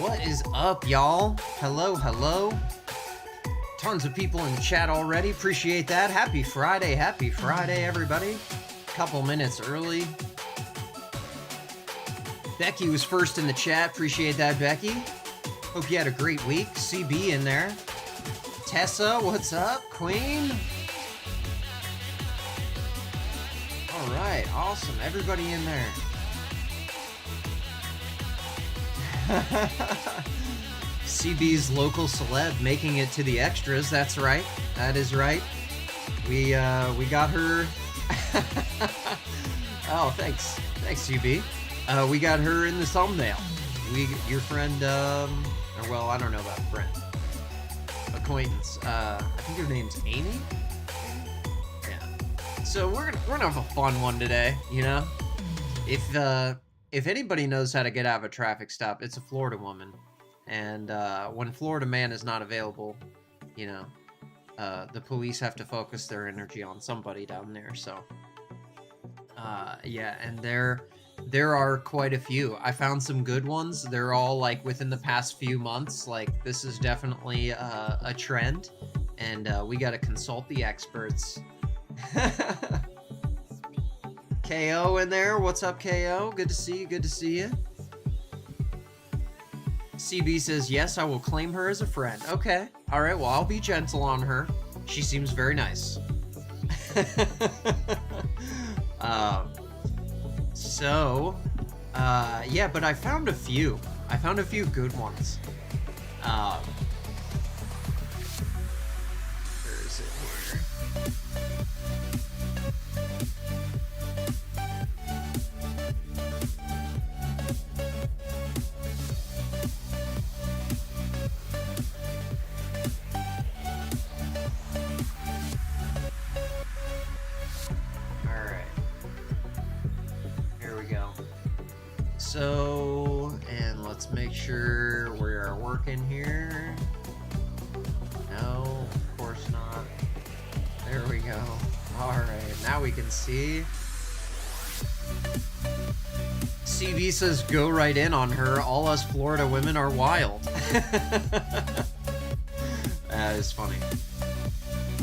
What is up, y'all? Hello, hello. Tons of people in the chat already. Appreciate that. Happy Friday, everybody. Couple minutes early. Becky was first in the chat. Appreciate that, Becky. Hope you had a great week. CB in there. Tessa, what's up? Queen. All right, awesome. Everybody in there. CB's local celeb making it to the extras. That's right. That is right. We got her. Oh, thanks, CB. We got her in the thumbnail. Your friend, or well, I don't know about friend, acquaintance. I think her name's Amy. Yeah. So we're gonna have a fun one today. You know, if anybody knows how to get out of a traffic stop, it's a Florida woman. And when Florida man is not available, you know, the police have to focus their energy on somebody down there. So, yeah, and there are quite a few. I found some good ones. They're all like within the past few months. Like this is definitely a trend, and we got to consult the experts. KO in there. What's up, KO? Good to see you. Good to see you. CB says, yes, I will claim her as a friend. Okay. All right. Well, I'll be gentle on her. She seems very nice. Yeah, but I found a few. I found a few good ones. Where is it here? So, and let's make sure we are working here. No, of course not. There we go. All right, now we can see. CB says, go right in on her. All us Florida women are wild. That is funny.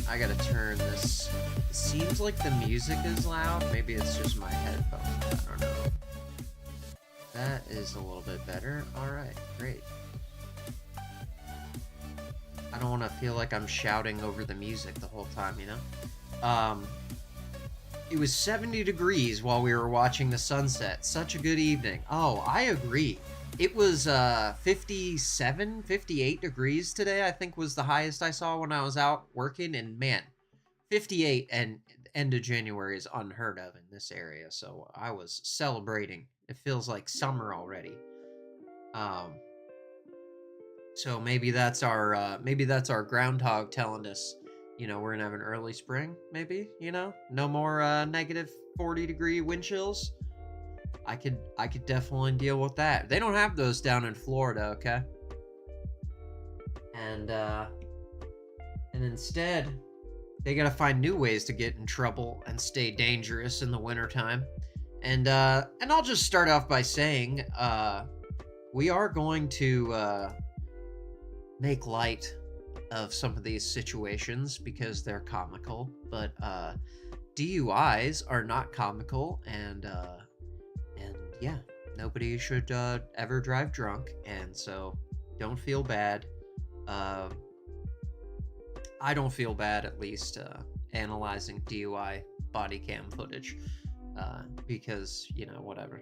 I gotta turn this. It seems like the music is loud. Maybe it's just my headphones. I don't know. That is a little bit better. Alright, great. I don't want to feel like I'm shouting over the music the whole time, you know? It was 70 degrees while we were watching the sunset. Such a good evening. Oh, I agree. It was 57, 58 degrees today, I think was the highest I saw when I was out working. And man, 58 and end of January is unheard of in this area. So I was celebrating. It feels like summer already. So maybe that's our groundhog telling us, you know, we're gonna have an early spring, maybe, you know? No more negative 40 degree wind chills. I could definitely deal with that. They don't have those down in Florida, okay? And instead, they gotta find new ways to get in trouble and stay dangerous in the wintertime. And I'll just start off by saying, we are going to make light of some of these situations because they're comical, but DUIs are not comical, and yeah, nobody should ever drive drunk, and so don't feel bad. I don't feel bad, at least, analyzing DUI body cam footage. Because, you know, whatever.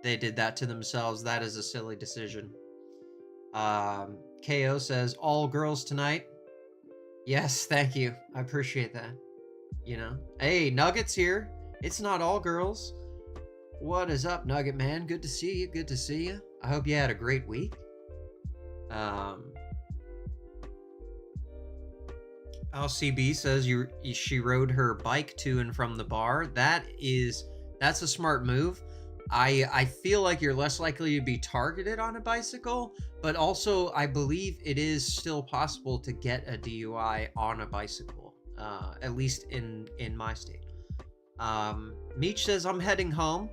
They did that to themselves. That is a silly decision. KO says, all girls tonight. Yes, thank you. I appreciate that. You know? Hey, Nugget's here. It's not all girls. What is up, Nugget man? Good to see you. Good to see you. I hope you had a great week. LCB says she rode her bike to and from the bar. That's a smart move. I feel like you're less likely to be targeted on a bicycle, but also I believe it is still possible to get a DUI on a bicycle, at least in my state. Meech says, I'm heading home,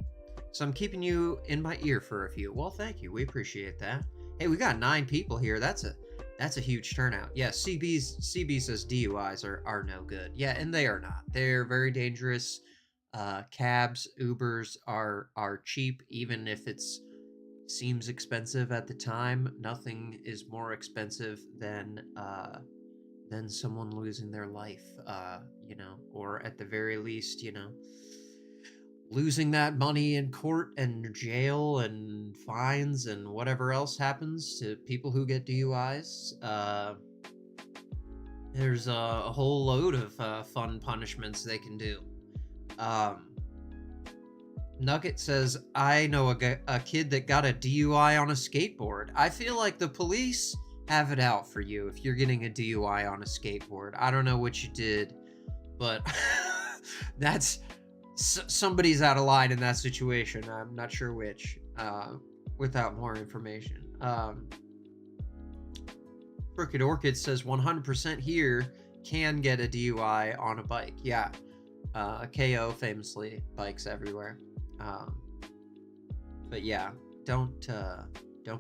so I'm keeping you in my ear for a few. Well, thank you. We appreciate that. Hey, we got 9 people here. That's a huge turnout. Yeah, CB says DUIs are no good. Yeah, and they are not. They're very dangerous. Cabs, Ubers are cheap, even if it's seems expensive at the time. Nothing is more expensive than someone losing their life, or at the very least, losing that money in court and jail and fines and whatever else happens to people who get DUIs. There's a whole load of fun punishments they can do. Nugget says, I know a kid that got a DUI on a skateboard. I feel like the police have it out for you if you're getting a DUI on a skateboard. I don't know what you did, but that's somebody's out of line in that situation. I'm not sure which, without more information. Crooked Orchid says 100% here can get a DUI on a bike. Yeah. KO famously bikes everywhere. But yeah, don't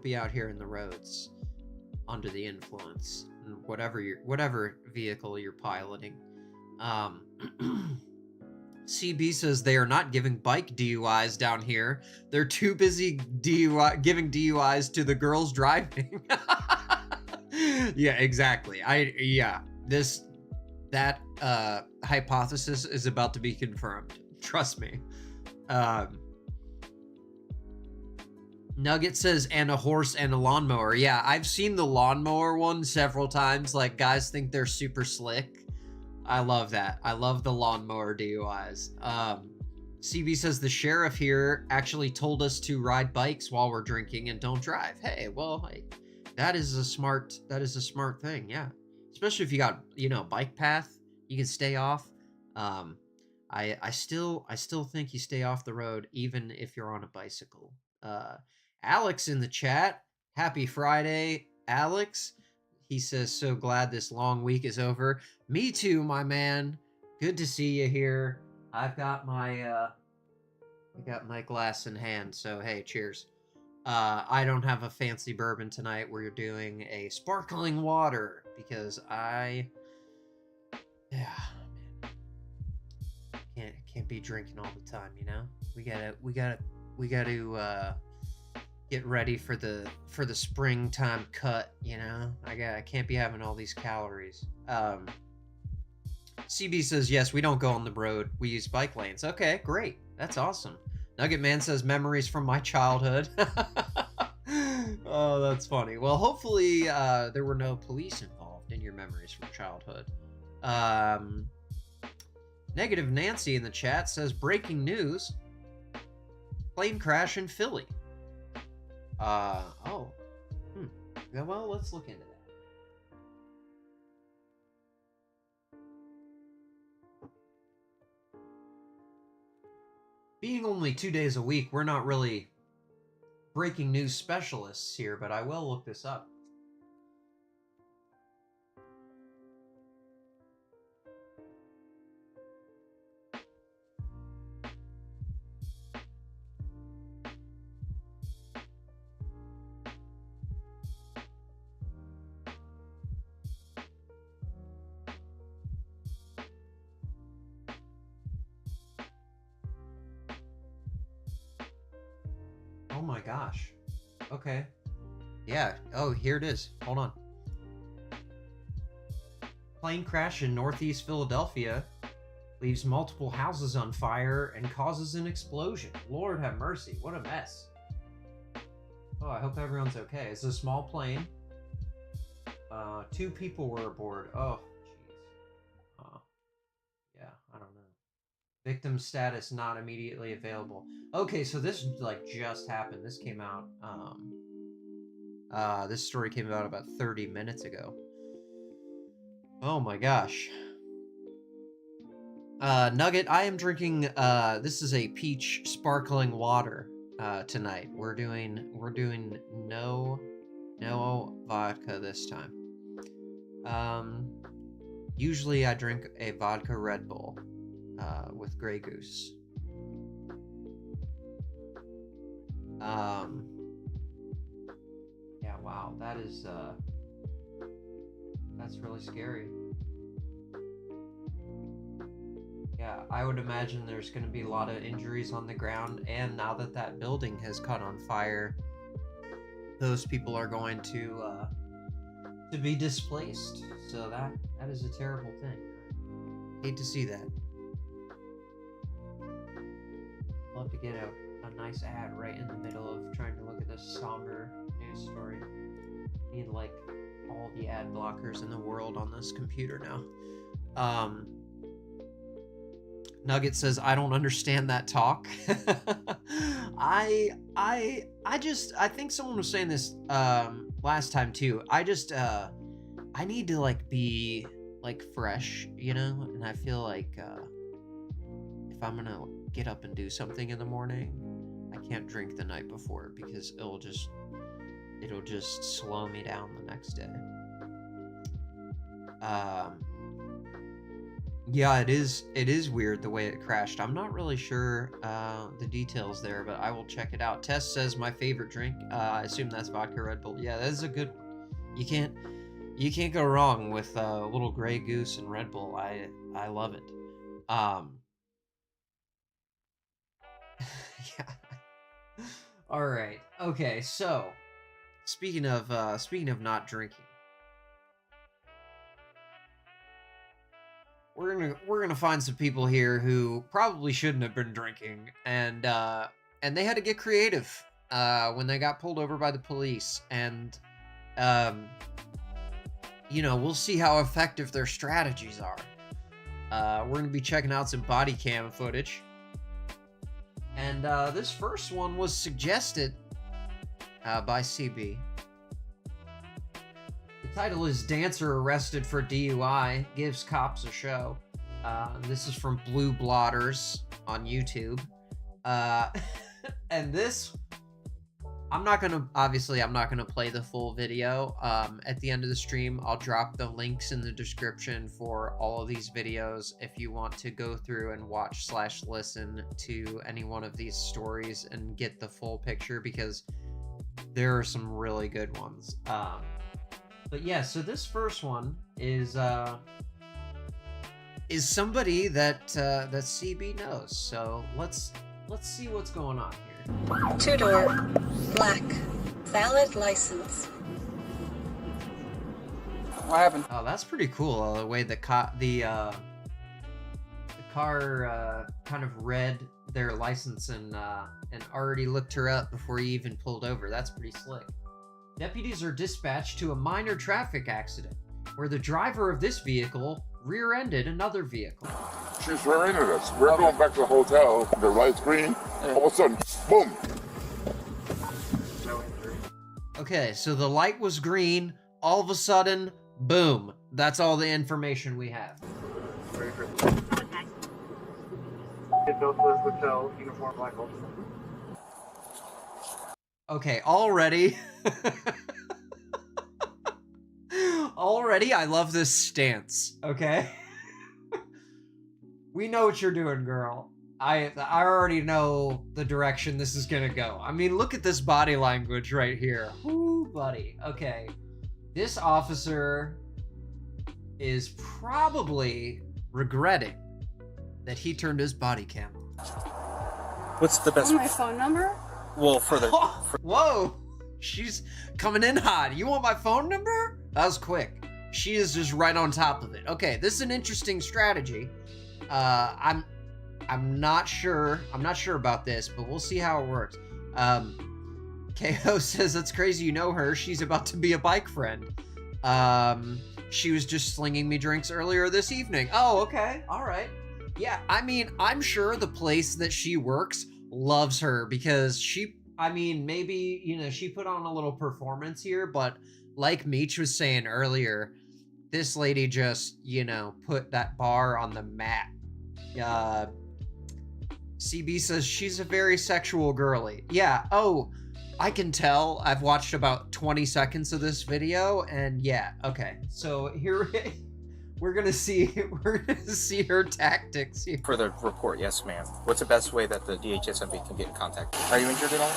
be out here in the roads under the influence, whatever vehicle you're piloting. CB says they are not giving bike DUIs down here. They're too busy giving DUIs to the girls driving. Yeah, exactly. That hypothesis is about to be confirmed. Trust me. Nugget says, and a horse and a lawnmower. Yeah, I've seen the lawnmower one several times. Like, guys think they're super slick. I love that. I love the lawnmower DUIs. CB says the sheriff here actually told us to ride bikes while we're drinking and don't drive. Hey, well, that is a smart thing. Yeah, especially if you got bike path, you can stay off. I still think you stay off the road even if you're on a bicycle. Alex in the chat, happy Friday, Alex. He says, so glad this long week is over. Me too, my man. Good to see you here. I've got my glass in hand, so hey, cheers. I don't have a fancy bourbon tonight. We're doing a sparkling water because can't be drinking all the time, We gotta get ready for the springtime cut, I can't be having all these calories. CB says, yes, we don't go on the road. We use bike lanes. Okay, great. That's awesome. Nugget Man says, memories from my childhood. Oh, that's funny. Well, hopefully there were no police involved in your memories from childhood. Negative Nancy in the chat says, breaking news. Plane crash in Philly. Yeah, well, let's look into that. Being only 2 days a week, we're not really breaking news specialists here, but I will look this up. Oh my gosh. Okay. Yeah. Oh, here it is. Hold on. Plane crash in northeast Philadelphia leaves multiple houses on fire and causes an explosion. Lord have mercy. What a mess. Oh, I hope everyone's okay. It's a small plane. 2 people were aboard. Oh, jeez. Yeah, I don't know. Victim status not immediately available. Okay, so this just happened. This came out. This story came out about 30 minutes ago. Oh my gosh. Nugget, I am drinking. This is a peach sparkling water. Tonight we're doing no vodka this time. Usually I drink a vodka Red Bull. With Grey Goose. Yeah, Wow, that is, that's really scary. Yeah, I would imagine there's going to be a lot of injuries on the ground, and now that that building has caught on fire, those people are going to be displaced. So that is a terrible thing. Hate to see that. Love to get a nice ad right in the middle of trying to look at this somber news story. Need like all the ad blockers in the world on this computer now. Nugget says, I don't understand that talk. I think someone was saying this last time too. I need to like be like fresh, you know? And I feel like if I'm gonna get up and do something in the morning, I can't drink the night before because it'll just slow me down the next day. Yeah, it is weird the way it crashed. I'm not really sure the details there, but I will check it out. Tess says my favorite drink. I assume that's vodka Red Bull. Yeah, that is a good one. You can't go wrong with a little Grey Goose and Red Bull. I love it. Yeah. All right. Okay. So, speaking of not drinking, we're gonna find some people here who probably shouldn't have been drinking, and they had to get creative when they got pulled over by the police, and you know, we'll see how effective their strategies are. We're gonna be checking out some body cam footage. And this first one was suggested by CB. The title is Dancer Arrested for DUI Gives Cops a Show. This is from Blue Blotters on YouTube. And this, I'm not gonna play the full video. At the end of the stream, I'll drop the links in the description for all of these videos if you want to go through and watch / listen to any one of these stories and get the full picture, because there are some really good ones. But yeah, so this first one is somebody that CB knows. So let's see what's going on here. Two-door, black, valid license. What happened? Oh, that's pretty cool. The way the car kind of read their license and already looked her up before he even pulled over. That's pretty slick. Deputies are dispatched to a minor traffic accident where the driver of this vehicle rear-ended another vehicle. She's rear-ended us. We're going back to the hotel. The light's green. All of a sudden, boom. Okay, so the light was green. All of a sudden, boom. That's all the information we have. Okay, already. Already, I love this stance, okay? We know what you're doing, girl. I already know the direction this is gonna go. I mean, look at this body language right here. Ooh, buddy. Okay. This officer is probably regretting that he turned his body cam on. What's the best? My phone number? Well, further. Whoa! She's coming in hot. You want my phone number? That was quick. She is just right on top of it. Okay, this is an interesting strategy. I'm not sure. I'm not sure about this, but we'll see how it works. KO says, that's crazy you know her. She's about to be a bike friend. She was just slinging me drinks earlier this evening. Oh, okay. All right. Yeah, I mean, I'm sure the place that she works loves her because maybe, you know, she put on a little performance here, but like Meech was saying earlier, this lady just, you know, put that bar on the map. CB says she's a very sexual girly. Yeah, oh, I can tell. I've watched about 20 seconds of this video, and yeah, okay. So here we're gonna see her tactics here. For the report, yes, ma'am. What's the best way that the DHSMB can get in contact? Are you injured at all?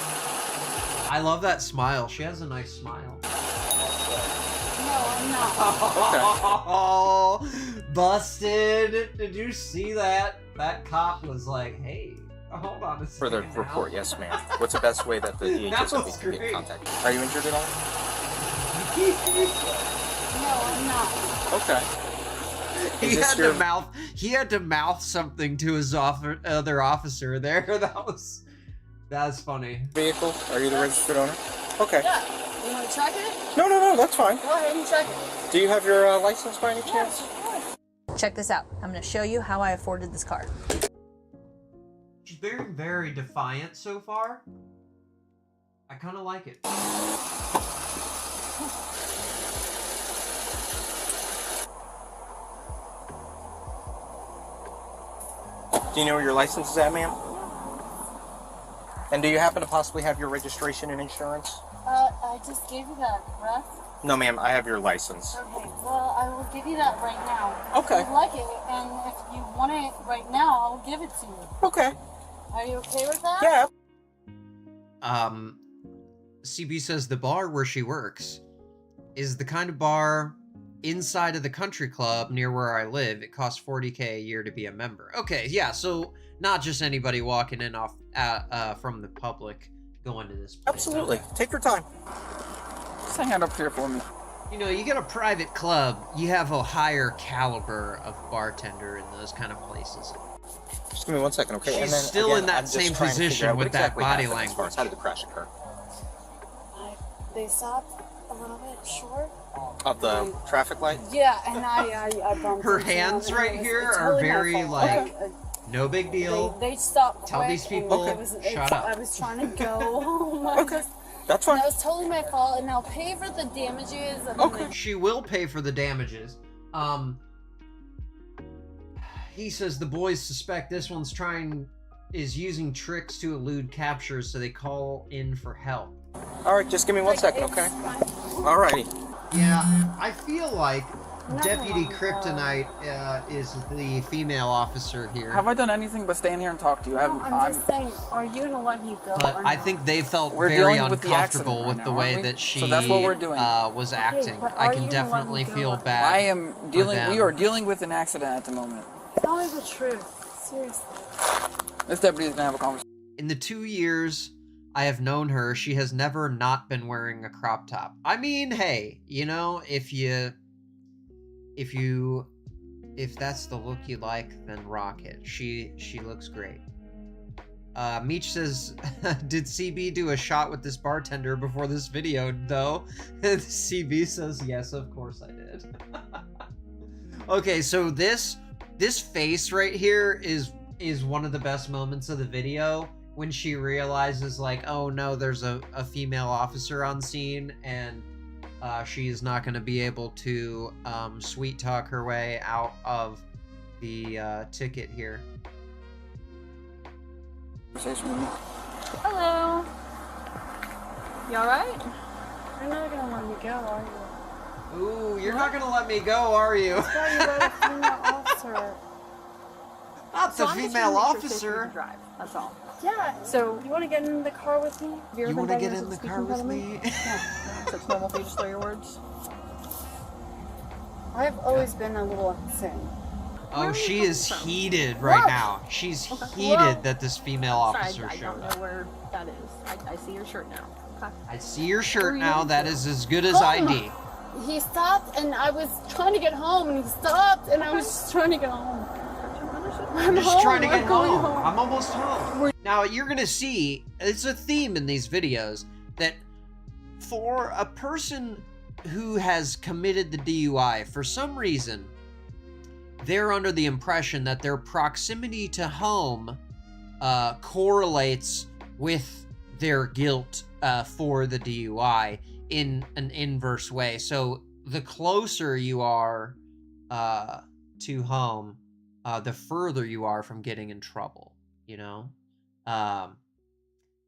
I love that smile. She has a nice smile. I'm not. Oh, busted. Did you see that? That cop was like, hey, hold on a second. For the report, yes, ma'am. What's the best way that the DHS can get in contact? Are you injured at all? No, I'm not. Okay. He had to mouth something to his other officer there. That's funny. Vehicle? Are you the registered owner? Okay. Yeah. You want to check it? No, that's fine. Go ahead and check it. Do you have your license by any chance? Check this out. I'm going to show you how I afforded this car. She's very, very defiant so far. I kind of like it. Do you know where your license is at, ma'am? And do you happen to possibly have your registration and insurance? I just gave you that, correct? No, ma'am, I have your license. Okay, well, I will give you that right now. Okay. If you like it, and if you want it right now, I'll give it to you. Okay. Are you okay with that? Yeah. CB says the bar where she works is the kind of bar inside of the country club near where I live. It costs $40K a year to be a member. Okay, yeah, so not just anybody walking in off from the public going to this place. Absolutely. Okay. Take your time. Just hang out up here for me. You know, you get a private club, you have a higher caliber of bartender in those kind of places. Just give me 1 second, okay? She's and then, still again, in that I'm just same trying to figure position out what with that exactly body happened as far language. as how did the crash occur? They stopped a little bit short. Of the traffic light? Yeah, and I bumped Her into hands them, right and here it's are totally my very, fault. like, no big deal. They stopped Tell quick, these and people, it was- shut up. I was trying to go home. Okay. That's fine. That was totally my fault, and I'll pay for the damages. And Okay. She will pay for the damages. He says the boys suspect this one's is using tricks to elude capture, so they call in for help. Alright, just give me 1 second, It's okay? fine. Alrighty. Yeah, I feel like Nothing Deputy wrong with Kryptonite is the female officer here. Have I done anything but stand here and talk to you? No, I'm just saying, are you gonna let me go? But or I not? think they felt We're very dealing with the uncomfortable accident with right the now, way aren't we? that she So that's what we're doing. Was acting. but I are can you gonna let definitely me feel go? bad. I am dealing. them. We are dealing with an accident at the moment. Tell me the truth. Seriously. This deputy's gonna have a conversation. In the 2 years I have known her, she has never not been wearing a crop top. I mean, hey, you know, if that's the look you like, then rock it. She looks great. Meech says, did CB do a shot with this bartender before this video, though? CB says, yes, of course I did. Okay, so this face right here is one of the best moments of the video, when she realizes, like, oh no, there's a female officer on scene, and she is not going to be able to sweet talk her way out of the ticket here. Hello. You alright? You're not gonna let me go, are you? Ooh, you're not going to let me go, are you? Why you let a female officer? Not the female officer. Drive. That's all. Yeah. So You want to get in the car with me? have you ever You been want to get diagnosed in the with car with speech me? So it's normal for you to slur your words. I've always been a little insane. Oh, she is from? heated right What? now. She's heated Well, that this female officer I showed don't know up. where that is. I see your shirt now. Okay. I see your shirt Where now. you That from? is as good as Home. ID. He stopped, and I was trying to get home, and he stopped, and I was just trying to get home. I'm just home. trying to I'm get going home. I'm almost home. Now, you're going to see, it's a theme in these videos, that for a person who has committed the DUI, for some reason, they're under the impression that their proximity to home correlates with their guilt for the DUI in an inverse way. So the closer you are to home, the further you are from getting in trouble, you know?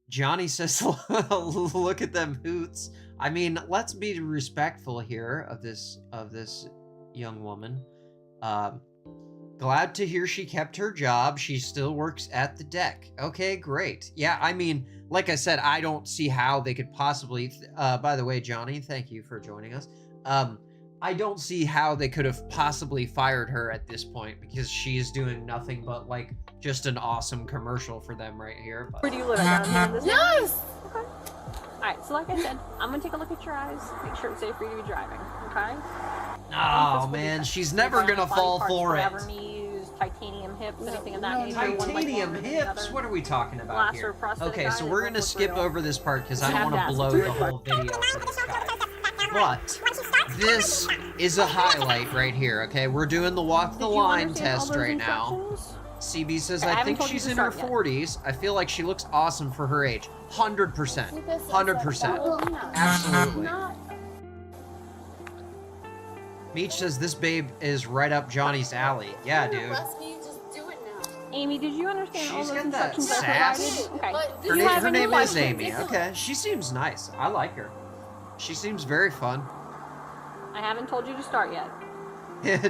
Johnny says, look at them hoots. I mean, let's be respectful here of this young woman. Glad to hear she kept her job. She still works at the deck. Okay, great. Yeah, I mean, like I said, I don't see how they could possibly... by the way, Johnny, thank you for joining us. I don't see how they could have possibly fired her at this point because she is doing nothing but like just an awesome commercial for them right here. But... Where do you live? Down here in this Yes! Okay. Alright, so like I said, I'm gonna take a look at your eyes, make sure it's safe for you to be driving, okay? Oh man, she's never gonna fall for it. Knees, titanium hips, anything of that nature. Titanium hips? What are we talking about here? Okay, so we're gonna skip over this part because I don't want to blow the whole video for this guy. But this is a highlight right here, okay? We're doing the walk the line test right now. CB says, I think she's in her 40s. I feel like she looks awesome for her age. 100%. 100%. Absolutely. Meech says, this babe is right up Johnny's alley. Yeah, dude. Amy, did you understand all She's those got that instructions sass. Okay. Her name is Amy. Okay, she seems nice. I like her. She seems very fun. I haven't told you to start yet.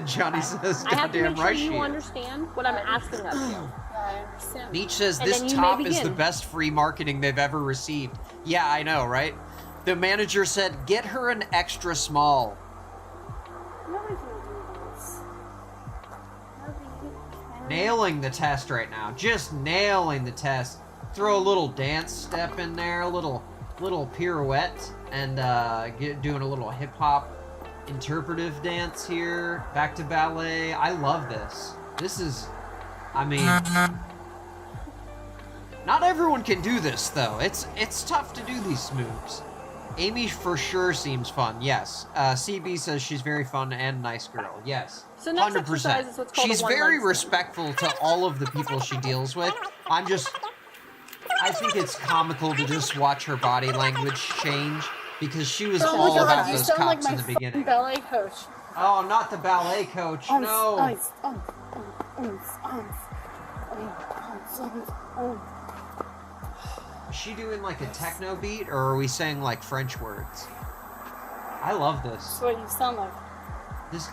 Johnny says, I have to goddamn make sure right you she is. understand what I'm asking of you. Meech says, And this then you top may is the begin. best free marketing they've ever received. Yeah, I know, right? The manager said, get her an extra small. Nailing the test right now. Just nailing the test. Throw a little dance step in there, a little pirouette, and doing a little hip-hop interpretive dance here. Back to ballet. I love this. This is, I mean, not everyone can do this though. It's tough to do these moves. Amy for sure seems fun. Yes. CB says she's very fun and nice girl. Yes. So next exercise is what's called She's a one-leg very stand. respectful to all of the people she deals with. I think it's comical to just watch her body language change because she was all about those cops in the beginning. Ballet coach. Oh, not the ballet coach. No. Is she doing like a techno beat or are we saying like French words? I love this. That's what you sound like.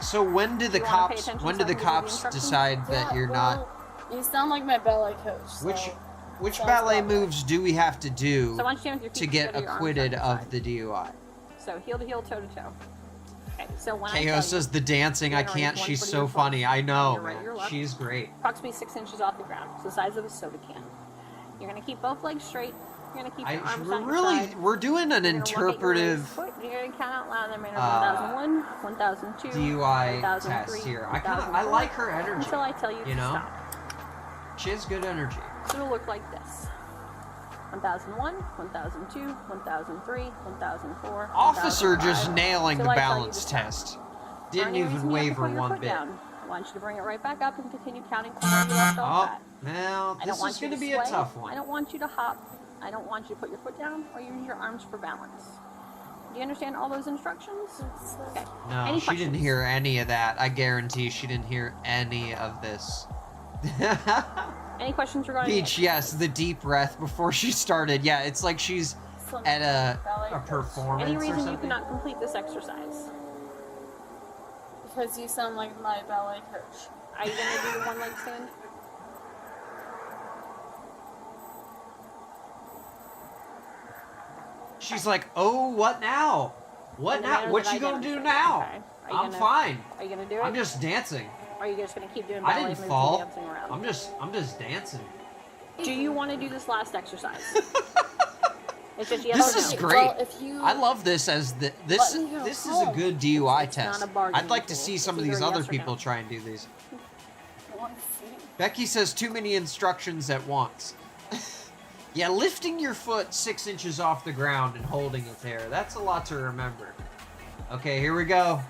So when did the You wanna pay cops attention when so did the I can give you cops instructions? decide that you're not You sound like my ballet coach. So which sounds ballet about right. moves do we have to do So I want you to stand with your feet to get together, your arms acquitted side to of side. the DUI? So heel to heel, toe to toe. Okay, so when I KO tell you, says the dancing, I you're gonna can't, raise one she's foot of so your foot, funny. I know, your right, man. your left. She's great. approximately 6 inches off the ground, so the size of a soda can. You're gonna keep both legs straight. You're gonna keep your arms side to side. We're doing an You're gonna look at your right interpretive foot. You're gonna count out loud. Then 1001, 1002, DUI 1003, test here. I 1004, like her energy. until I tell you, You to know? stop. She has good energy. So it'll look like this. 1001, 1002, 1003, 1004. Officer 1005, just nailing the till I tell you balance to stop. test. For Didn't any reason even you have to waver put your one foot bit. down, I want you to bring it right back up and continue counting from where you left off Oh, at. now I this don't want is you going to to be a sway. tough I one. don't want you to hop. I don't want you to put your foot down or use your arms for balance. Do you understand all those instructions? Okay. No, Any she didn't questions? hear any of that. I guarantee she didn't hear any of this. Any questions regarding Beach, yes, the deep breath before she started. Yeah, it's like she's at a performance Any or reason you something. cannot complete this exercise? Because you sound like my ballet coach. Are you going to do the one leg stand? She's like, oh, what now? What In the now? manner What that you I gonna do demonstrated. now? Okay. Are you I'm gonna- fine. Are you going to do it? I'm just dancing. Or are you just going to keep doing I ballet didn't moves and fall. dancing around? I'm just dancing. Do you want to do this last exercise? It's just yes This or is no. great. Well, if you I love this as the this Let me go this is a home. good DUI It's not test. a bargaining I'd like to tool. see some It's of these either a other yes or people no. try and do these. want to see. Becky says too many instructions at once. Yeah, lifting your foot 6 inches off the ground and holding it there. That's a lot to remember. Okay, here we go.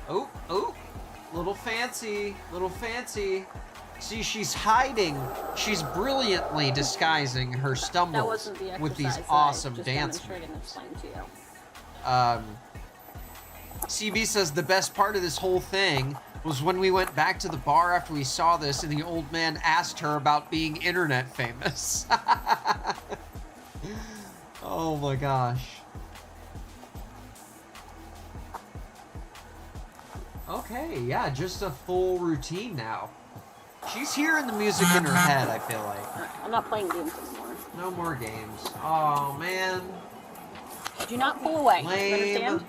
Oh, oh. Little fancy. Little fancy. See, she's hiding. She's brilliantly disguising her That stumbles wasn't the exercise with these that awesome I just dance demonstrated and explained to you. CB says the best part of this whole thing was when we went back to the bar after we saw this and the old man asked her about being internet famous. Oh my gosh. Okay, yeah, just a full routine now. She's hearing the music in her head, I feel like. I'm not playing games anymore. No more games. Oh, man. Do not pull away. Lame. You understand?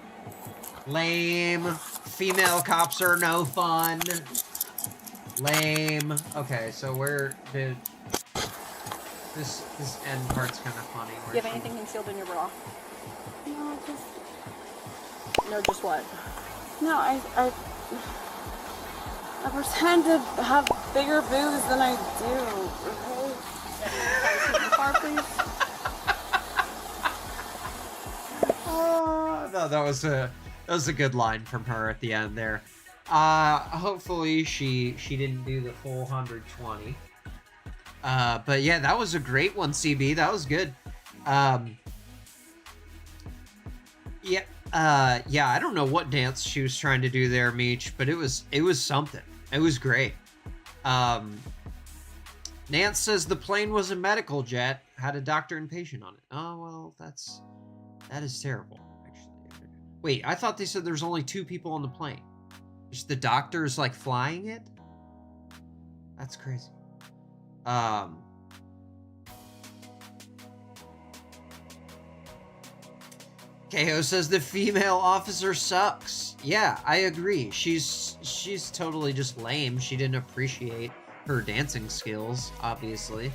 Lame. Female cops are no fun. Lame. Okay, so where did this end part's kind of funny. Do you have anything concealed in your bra? No, just No, just what? no. I pretend to have bigger boobs than I do. Okay. In the car, please. No, that was a good line from her at the end there. Hopefully she didn't do the full 120. But yeah, that was a great one, CB. That was good. Yeah, I don't know what dance she was trying to do there, Meech, but it was something. It was great. Nance says the plane was a medical jet, had a doctor and patient on it. Oh, well, that is terrible, actually. Wait, I thought they said there's only 2 people on the plane. Just the doctor's, like, flying it? That's crazy. KO says the female officer sucks. Yeah, I agree. She's totally just lame. She didn't appreciate her dancing skills, obviously.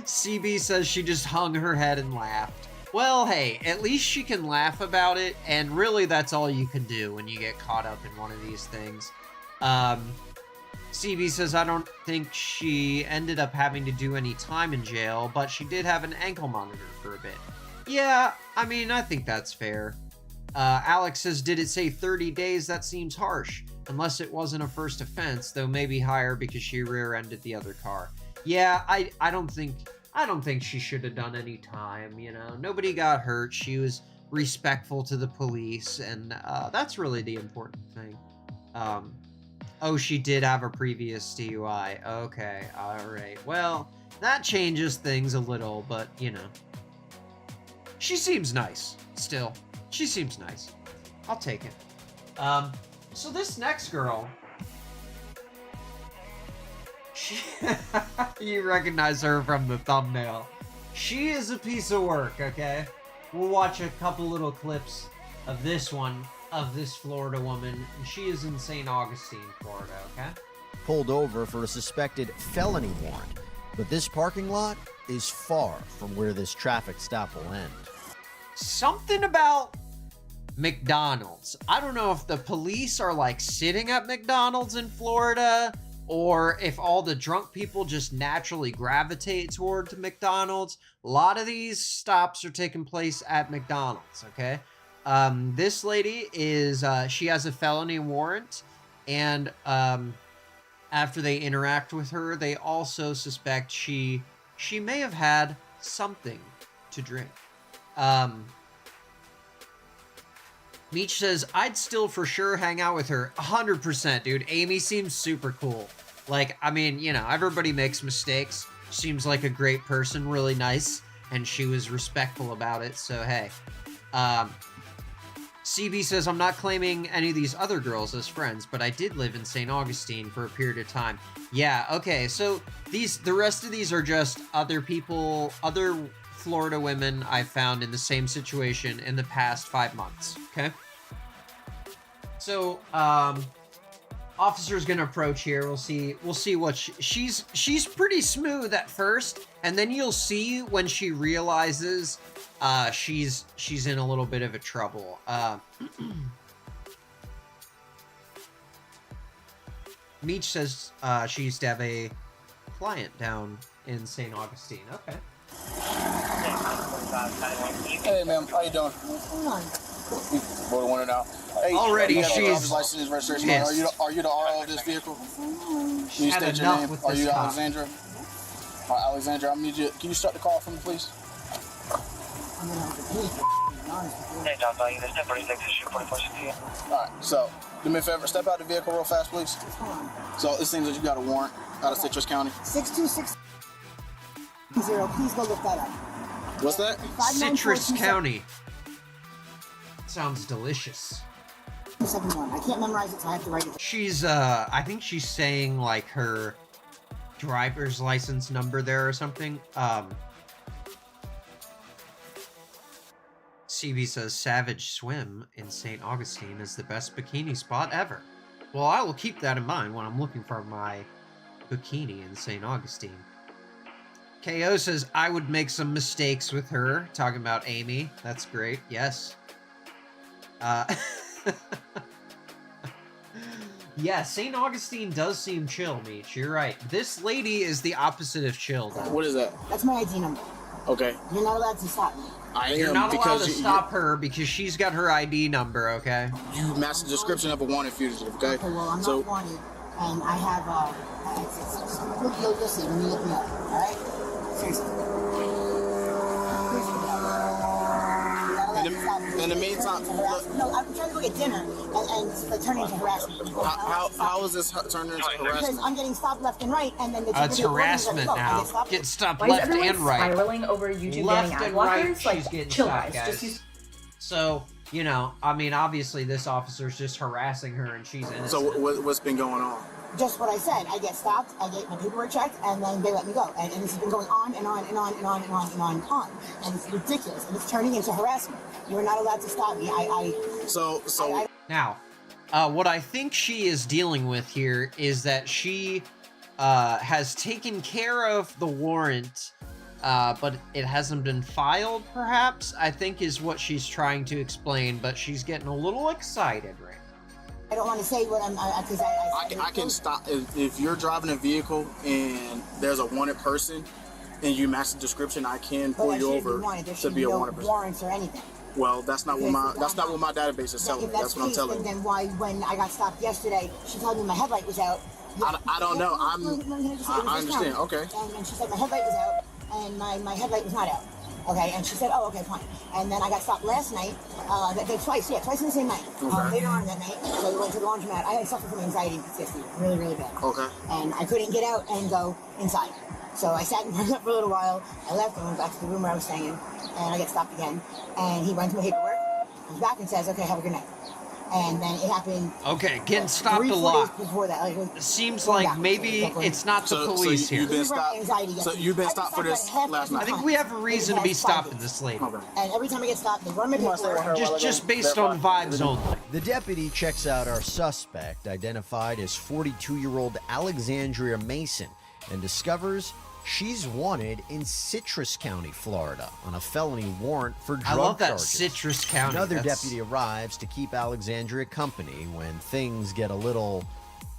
CB says she just hung her head and laughed. Well, hey, at least she can laugh about it, and really that's all you can do when you get caught up in one of these things. CB says, I don't think she ended up having to do any time in jail, but she did have an ankle monitor for a bit. Yeah, I mean, I think that's fair. Alex says, did it say 30 days? That seems harsh. Unless it wasn't a first offense, though maybe higher because she rear-ended the other car. Yeah, I don't think she should have done any time, you know? Nobody got hurt. She was respectful to the police, and that's really the important thing. Oh, she did have a previous DUI. Okay, alright. Well, that changes things a little, but, you know. She seems nice, still. She seems nice. I'll take it. So this next girl... you recognize her from the thumbnail. She is a piece of work, okay? We'll watch a couple little clips of this one, of this Florida woman. She is in St. Augustine, Florida, okay? Pulled over for a suspected felony warrant, but this parking lot is far from where this traffic stop will end. Something about McDonald's. I don't know if the police are like sitting at McDonald's in Florida, or if all the drunk people just naturally gravitate toward McDonald's. A lot of these stops are taking place at McDonald's, okay? This lady is, she has a felony warrant, and after they interact with her, they also suspect she may have had something to drink. Meech says, I'd still for sure hang out with her. 100%, dude. Amy seems super cool. Like, I mean, you know, everybody makes mistakes. Seems like a great person, really nice, and she was respectful about it, so hey. CB says, I'm not claiming any of these other girls as friends, but I did live in St. Augustine for a period of time. Yeah, okay, so the rest of these are just other people, other Florida women I found in the same situation in the past 5 months, okay? So, officer's gonna approach here. We'll see what she's pretty smooth at first, and then you'll see when she realizes she's in a little bit of a trouble. Meech says she used to have a client down in St. Augustine. Okay. Hey, ma'am, how you doing? Roll the window now. Hey, already she's license registration. pissed. Are you the RO of this vehicle? Can you Had state your enough name? with Are this you cop. Alexandra? All right, Alexandra, I need you. Can you start the call for me, please? Hey, John, there's no 46 issue 4460. All right, so do me a favor, step out of the vehicle real fast, please. So it seems that you got a warrant out of Citrus County. 626. Please go look that up. What's that? Citrus County. Sounds delicious. 271. I can't memorize it, so I have to write it. She's I think she's saying like her driver's license number there or something. CB says Savage Swim in St. Augustine is the best bikini spot ever. Well, I will keep that in mind when I'm looking for my bikini in St. Augustine. KO says, I would make some mistakes with her. Talking about Amy. That's great. Yes. Yeah, St. Augustine does seem chill, Meech. You're right. This lady is the opposite of chill, though. What is that? That's my ID number. Okay. You're not allowed to stop me. You're not allowed to stop her because she's got her ID number, okay? You match the description of a wanted fugitive, okay? Okay, well, I'm not wanted, and I have, you'll see when you look me up, alright? Seriously. In the meantime, no, I'm trying to go get dinner, and it's turning into harassment. How is this turning into harassment? Because I'm getting stopped left and right, and then the it's harassment now. Get stopped left and right. Spiraling over YouTube left banning ad and right, blockers? Like, she's getting chill stopped, guys. guys. Just So, you know, I mean, obviously this officer's just harassing her and she's innocent. So what's been going on? Just what I said. I get stopped, I get my paperwork checked, and then they let me go. And this has been going on and on and on and on and on and on and on. And it's ridiculous. And it's turning into harassment. You're not allowed to stop me. Now, what I think she is dealing with here is that she has taken care of the warrant, but it hasn't been filed, perhaps, I think is what she's trying to explain, but she's getting a little excited right now. I don't want to say what I'm, because I can stop if you're driving a vehicle and there's a wanted person and you match the description. I can pull you over to be a wanted person. Warrants or anything. Well, that's not what my database is telling me. That's what I'm telling you. Then why, when I got stopped yesterday, she told me my headlight was out. I don't know. I understand. Okay. And she said my headlight was out, and my headlight was not out. Okay, and she said, oh, okay, fine. And then I got stopped last night, twice in the same night. Later on that night, so we went to the laundromat. I suffered from anxiety and PTSD, really, really bad. Okay. And I couldn't get out and go inside. So I sat and parked up for a little while. I left and went back to the room where I was staying, and I get stopped again. And he runs my paperwork, comes back and says, okay, have a good night. And then it happened. Okay, getting stopped a lot. Before that, it seems like maybe it's not the police here. You've been stopped. So you've been stopped for this last night. I think we have a reason to be stopping this lady. And every time I get stopped, they run my paperwork. Just based on vibes only. The deputy checks out our suspect, identified as 42-year-old Alexandria Mason, and discovers she's wanted in Citrus County, Florida, on a felony warrant for drug charges. I love that, Citrus County. Another deputy arrives to keep Alexandria company when things get a little,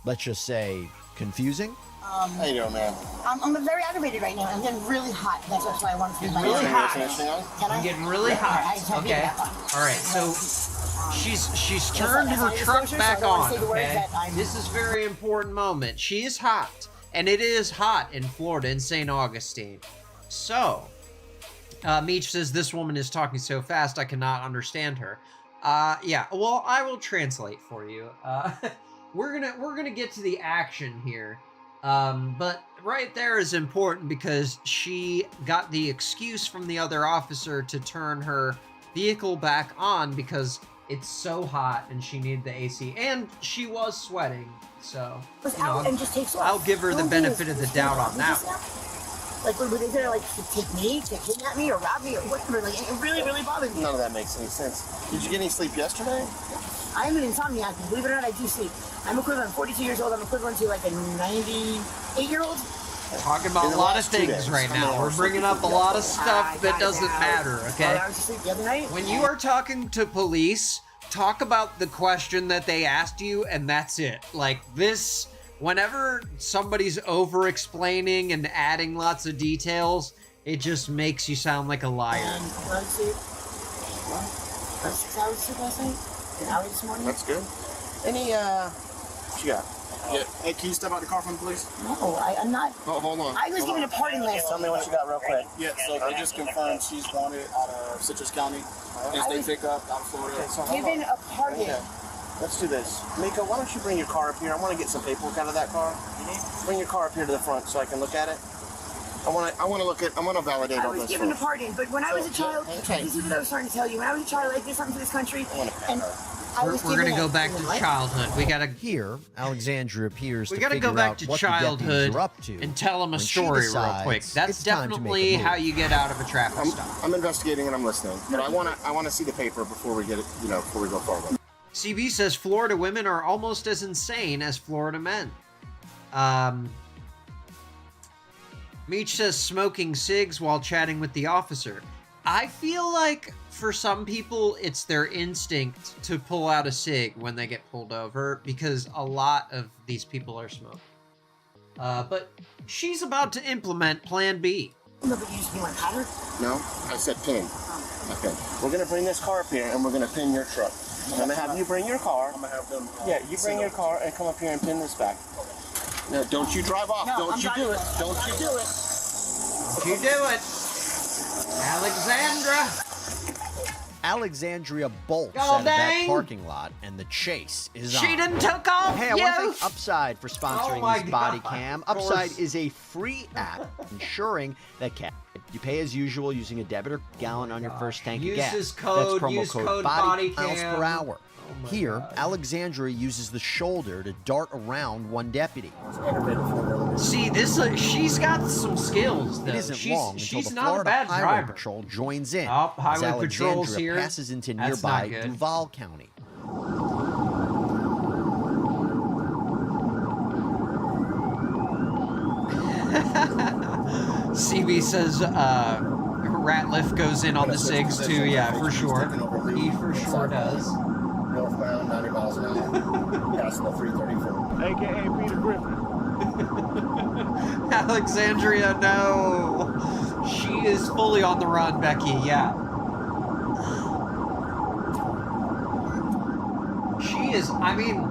let's just say, confusing. How you doing, man? I'm very aggravated right now. I'm getting really hot. That's why I want to. It's really hot. I'm getting really hot. Okay. All right. So she's turned her truck back on. Okay. This is a very important moment. She is hot. And it is hot in Florida, in St. Augustine. So, Meech says, this woman is talking so fast, I cannot understand her. Yeah, well, I will translate for you. We're gonna get to the action here. But right there is important because she got the excuse from the other officer to turn her vehicle back on because it's so hot and she needed the AC. And she was sweating. So, you know, I'll give her the benefit of the doubt on that one. Like, were they there, like, to take me, to kidnap me, or rob me, or whatever? Like, it really, really bothered me. None of that makes any sense. Did you get any sleep yesterday? I'm an insomniac. Believe it or not, I do sleep. I'm equivalent. I'm 42 years old. I'm equivalent to, like, a 98-year-old. Talking about a lot of things right now. We're bringing up a lot of stuff that doesn't matter, okay? I was asleep the other night. When you are talking to police, talk about the question that they asked you, and that's it. Like, this, whenever somebody's over-explaining and adding lots of details, it just makes you sound like a liar. I was asleep. What? 6 hours sleep last night? An hour this morning? That's good. Any, what you got? Yeah. Hey, can you step out the car from the police? No, I'm not. Oh, hold on. I was given a pardon last Tell me what you got real quick. Yeah, so they just confirmed she's wanted out of Citrus County. Instant pickup out of Florida. Okay, so given a pardon. Okay. Let's do this. Mika, why don't you bring your car up here? I want to get some paperwork out of that car. Bring your car up here to the front so I can look at it. I want to look at. I want to validate all this. I was given a pardon, but when I was a child, this is what I was trying to tell you. When I was a child, I did something for this country, and We're gonna go back to childhood. We gotta Here, Alexandria appears we to gotta figure go back out to what the deputies childhood are up to and tell them a when she story real decides quick. That's it's time to make a definitely move. how you get out of a traffic stop. I'm investigating and I'm listening, but I wanna see the paper before we get it. You know, before we go forward. CB says Florida women are almost as insane as Florida men. Meech says smoking cigs while chatting with the officer. I feel like for some people, it's their instinct to pull out a cig when they get pulled over because a lot of these people are smoking. But she's about to implement Plan B. No, but you used to be my pattern? No, I said pin. Okay. We're gonna bring this car up here and we're gonna pin your truck. I'm gonna have you bring your car. I'm gonna have them. Yeah, you bring your car and come up here and pin this back. Now, don't you drive off. No, Don't you do it. Don't you do it. Don't you do it. Alexandra. Alexandria bolts Go out of that dang. parking lot, and the chase is on. She done took off, Hey, I want to thank Upside for sponsoring Oh my this body God, cam. of Upside course. is a free app ensuring that you pay as usual using a debit or gallon on your first tank Use of gas. this code, That's promo use code code body BODYCAM. miles per hour. my Here, God. Alexandria uses the shoulder to dart around one deputy. See, this she's got some skills. Though. It isn't she's, long until she's the not Florida a bad Highway driver. Patrol joins in Oh, as Highway Patrol's Alexandria here. passes into That's nearby not good. Duval County. CB says Ratliff goes in on the SIGs too. Yeah, for sure. He for sure does. Northbound, 90 miles an hour. Passing the 334. AKA Peter Griffin. Alexandria, no. She is fully on the run, Becky. Yeah. She is, I mean,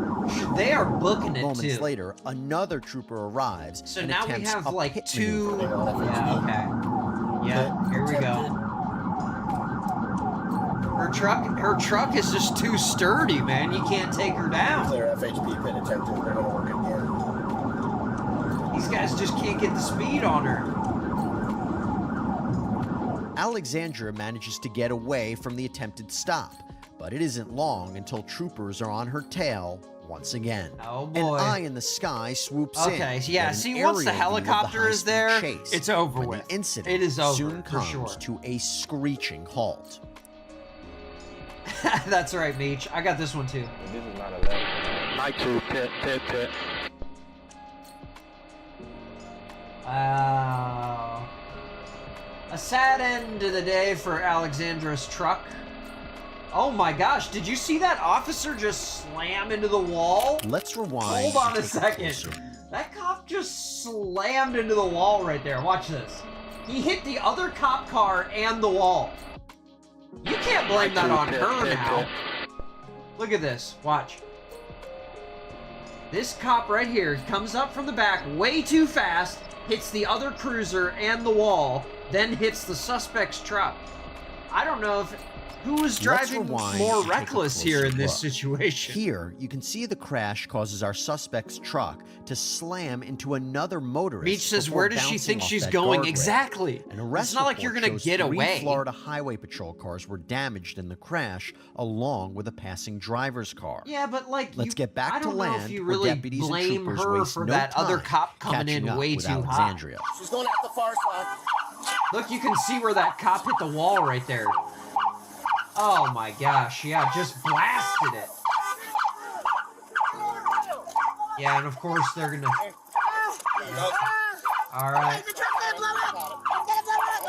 they are booking it Moments too. later, another trooper arrives. So and now we attempts have a like pit two. maneuver. Yeah, okay. Yeah, here we go. Her truck is just too sturdy, man. You can't take her down. Clear FHP pit attempted. They're going to work again. These guys just can't get the speed on her. Alexandria manages to get away from the attempted stop, but it isn't long until troopers are on her tail once again. Oh boy. An eye in the sky swoops in. Okay, yeah, and an see, once the aerial view of the helicopter is high-speed there, chase, it's over when with. The incident It is over, soon for comes sure. to a screeching halt. That's right, Meech. I got this one too. This is not a level. My two, pit. Wow. A sad end to the day for Alexandra's truck. Oh my gosh, did you see that officer just slam into the wall? Let's rewind. Hold on and a take second. closer. That cop just slammed into the wall right there. Watch this. He hit the other cop car and the wall. You can't blame that on her now. Look at this. Watch. This cop right here comes up from the back way too fast, hits the other cruiser and the wall, then hits the suspect's truck. I don't know if who was driving rewind more and take a reckless here in closer this look. situation. Here, you can see the crash causes our suspect's truck to slam into another motorist. Meech says, before where does she bouncing think off she's that going? guardrail. Exactly. An arrest It's not like you're report gonna shows get 3 away. Florida Highway Patrol cars were damaged in the crash, along with a passing driver's car. Yeah, but like, Let's get back I to don't know land if you where really deputies and blame troopers her waste for no that other time cop coming catching in up way with too Alexandria. She's going out the far side. hot. Look, you can see where that cop hit the wall right there. Oh my gosh, yeah, just blasted it. Yeah, and of course they're gonna... Alright.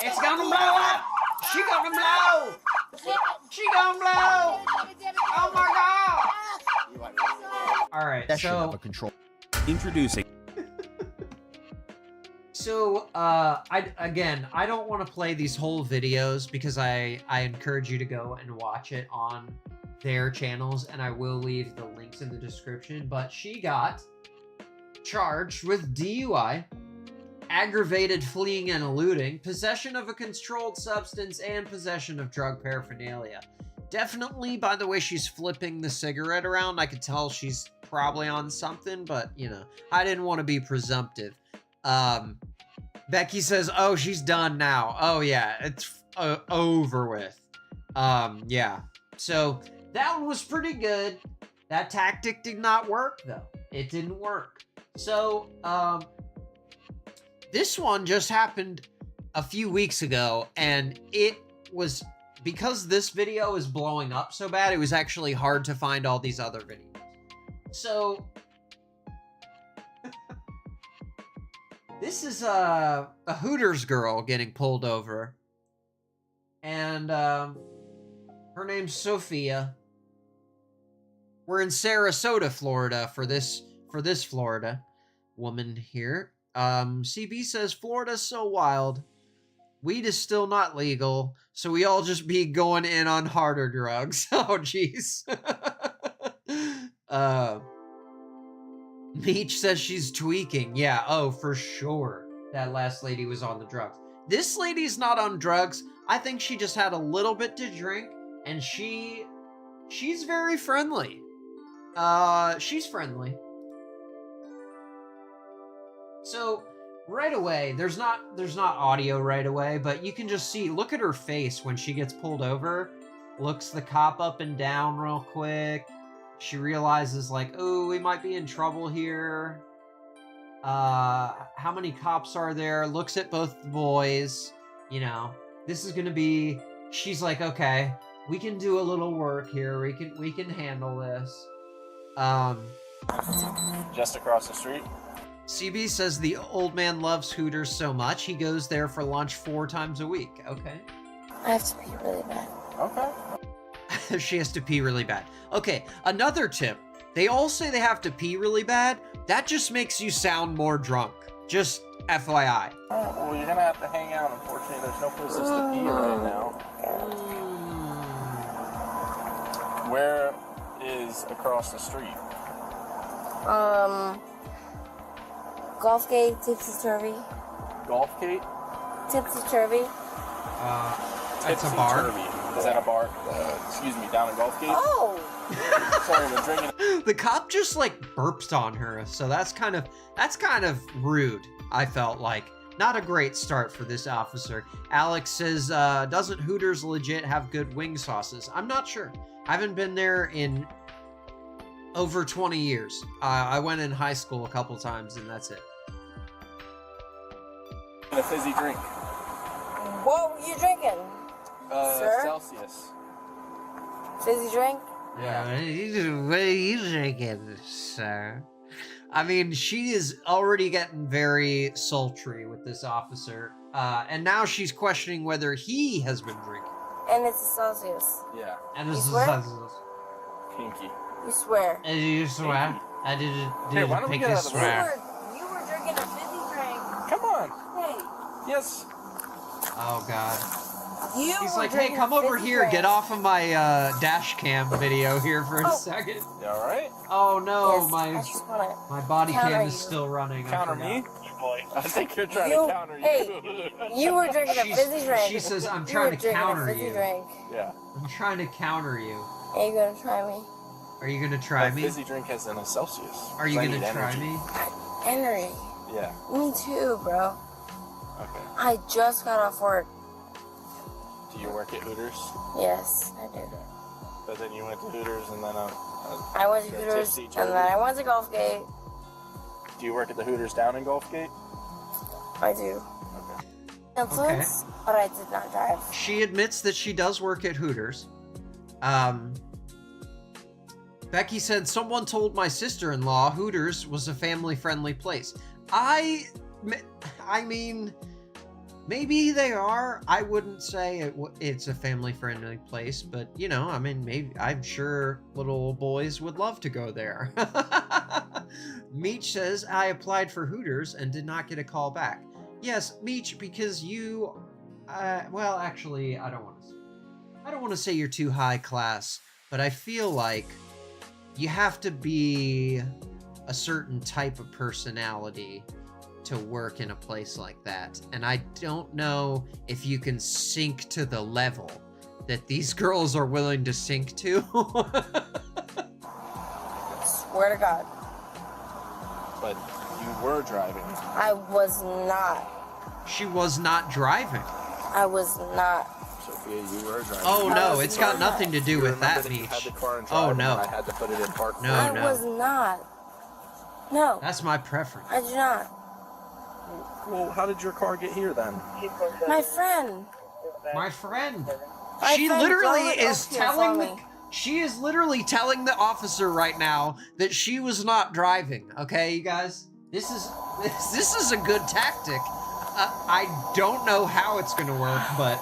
It's gonna blow up! She gonna blow! She gonna blow! Oh my god! Alright, Possession of so... a control. Introducing. So, I don't want to play these whole videos because I encourage you to go and watch it on their channels, and I will leave the links in the description, but she got charged with DUI, aggravated fleeing and eluding, possession of a controlled substance, and possession of drug paraphernalia. Definitely, by the way she's flipping the cigarette around, I could tell she's probably on something, but, you know, I didn't want to be presumptive. Becky says, oh, she's done now. Oh, yeah, it's over with. Yeah. So, That one was pretty good. That tactic did not work, though. It didn't work. So, this one just happened a few weeks ago, and it was, because this video is blowing up so bad, it was actually hard to find all these other videos. So, this is a Hooters girl getting pulled over, and her name's Sophia. We're in Sarasota, Florida for this Florida woman here. CB says Florida's so wild. Weed is still not legal, so we all just be going in on harder drugs. Oh, jeez. Meech says she's tweaking. Yeah, oh, for sure. That last lady was on the drugs. This lady's not on drugs. I think she just had a little bit to drink, and she's very friendly. She's friendly. So, right away, there's not audio right away, but you can just see, look at her face when she gets pulled over. Looks the cop up and down real quick. She realizes, like, oh, we might be in trouble here. How many cops are there? Looks at both the boys. You know, this is gonna be, she's like, okay, we can do a little work here. We can handle this. Just across the street. CB says the old man loves Hooters so much, he goes there for lunch 4 times a week. Okay. I have to pee really bad. Okay. She has to pee really bad. Okay, another tip. They all say they have to pee really bad. That just makes you sound more drunk. Just FYI. Well, you're gonna have to hang out. Unfortunately, there's no places to pee right now. Where is across the street? Golfgate, Tipsy Turvy. Golfgate? Tipsy Turvy. That's a bar. Turvy. Is that a bar? Excuse me, down in Golfgate? Oh! Sorry, I'm drinking. The cop just like burped on her, so that's kind of rude. I felt like not a great start for this officer. Alex says, doesn't Hooters legit have good wing sauces? I'm not sure. I haven't been there in over 20 years. I went in high school a couple times, and that's it. A fizzy drink. What were you drinking? Sir? Celsius. Fizzy drink? Yeah. What are you drinking, sir? I mean, she is already getting very sultry with this officer, and now she's questioning whether he has been drinking. And it's a Celsius. Yeah. And this You is swear? Celsius. You Pinky. swear. You swear? I didn't Hey, why don't we pinky get out of the swear. You were drinking a fizzy drink. Come on. Hey. Yes. Oh god. You He's were like, hey, drinking come a over fizzy here, drink. get off of my dash cam video here for a second. You alright? Oh no, Yes, I just wanna my body counter cam is you. still running. Counter me? I think you're trying to counter you. Hey, you were drinking a fizzy drink. She says, I'm You trying were to drinking counter a fizzy you. Drink. Yeah. I'm trying to counter you. Are you gonna try me? Are you gonna try That me? fizzy drink has an Celsius. Are you I gonna need try energy. me? Energy. Yeah. Me too, bro. Okay. I just got off work. Do you work at Hooters? Yes, I do. But then you went to Hooters and then I went to Hooters and then I went to Golfgate. Do you work at the Hooters down in Golfgate? I do. Okay. Influence, but I did not drive. She admits that she does work at Hooters. Becky said, someone told my sister-in-law Hooters was a family-friendly place. I mean, maybe they are. I wouldn't say it's a family-friendly place, but, you know, I mean, maybe I'm sure little boys would love to go there. Meech says, I applied for Hooters and did not get a call back. Yes, Meech, because you, well, actually, I don't want to say you're too high class, but I feel like you have to be a certain type of personality to work in a place like that. And I don't know if you can sink to the level that these girls are willing to sink to. Swear to God. But you were driving. I was not. She was not driving. I was not. Sophia, you were driving. Oh no, it's got nothing to do You with remember that, you Meech. had the car in Oh drive no. and I had to put it in park. No, I no. was not. No. That's my preference. I do not. Well, how did your car get here then? My friend. My friend. My She friend literally drove it is up here telling for the, me. she is literally telling the officer right now that she was not driving. Okay, you guys? This is a good tactic. I don't know how it's gonna work, but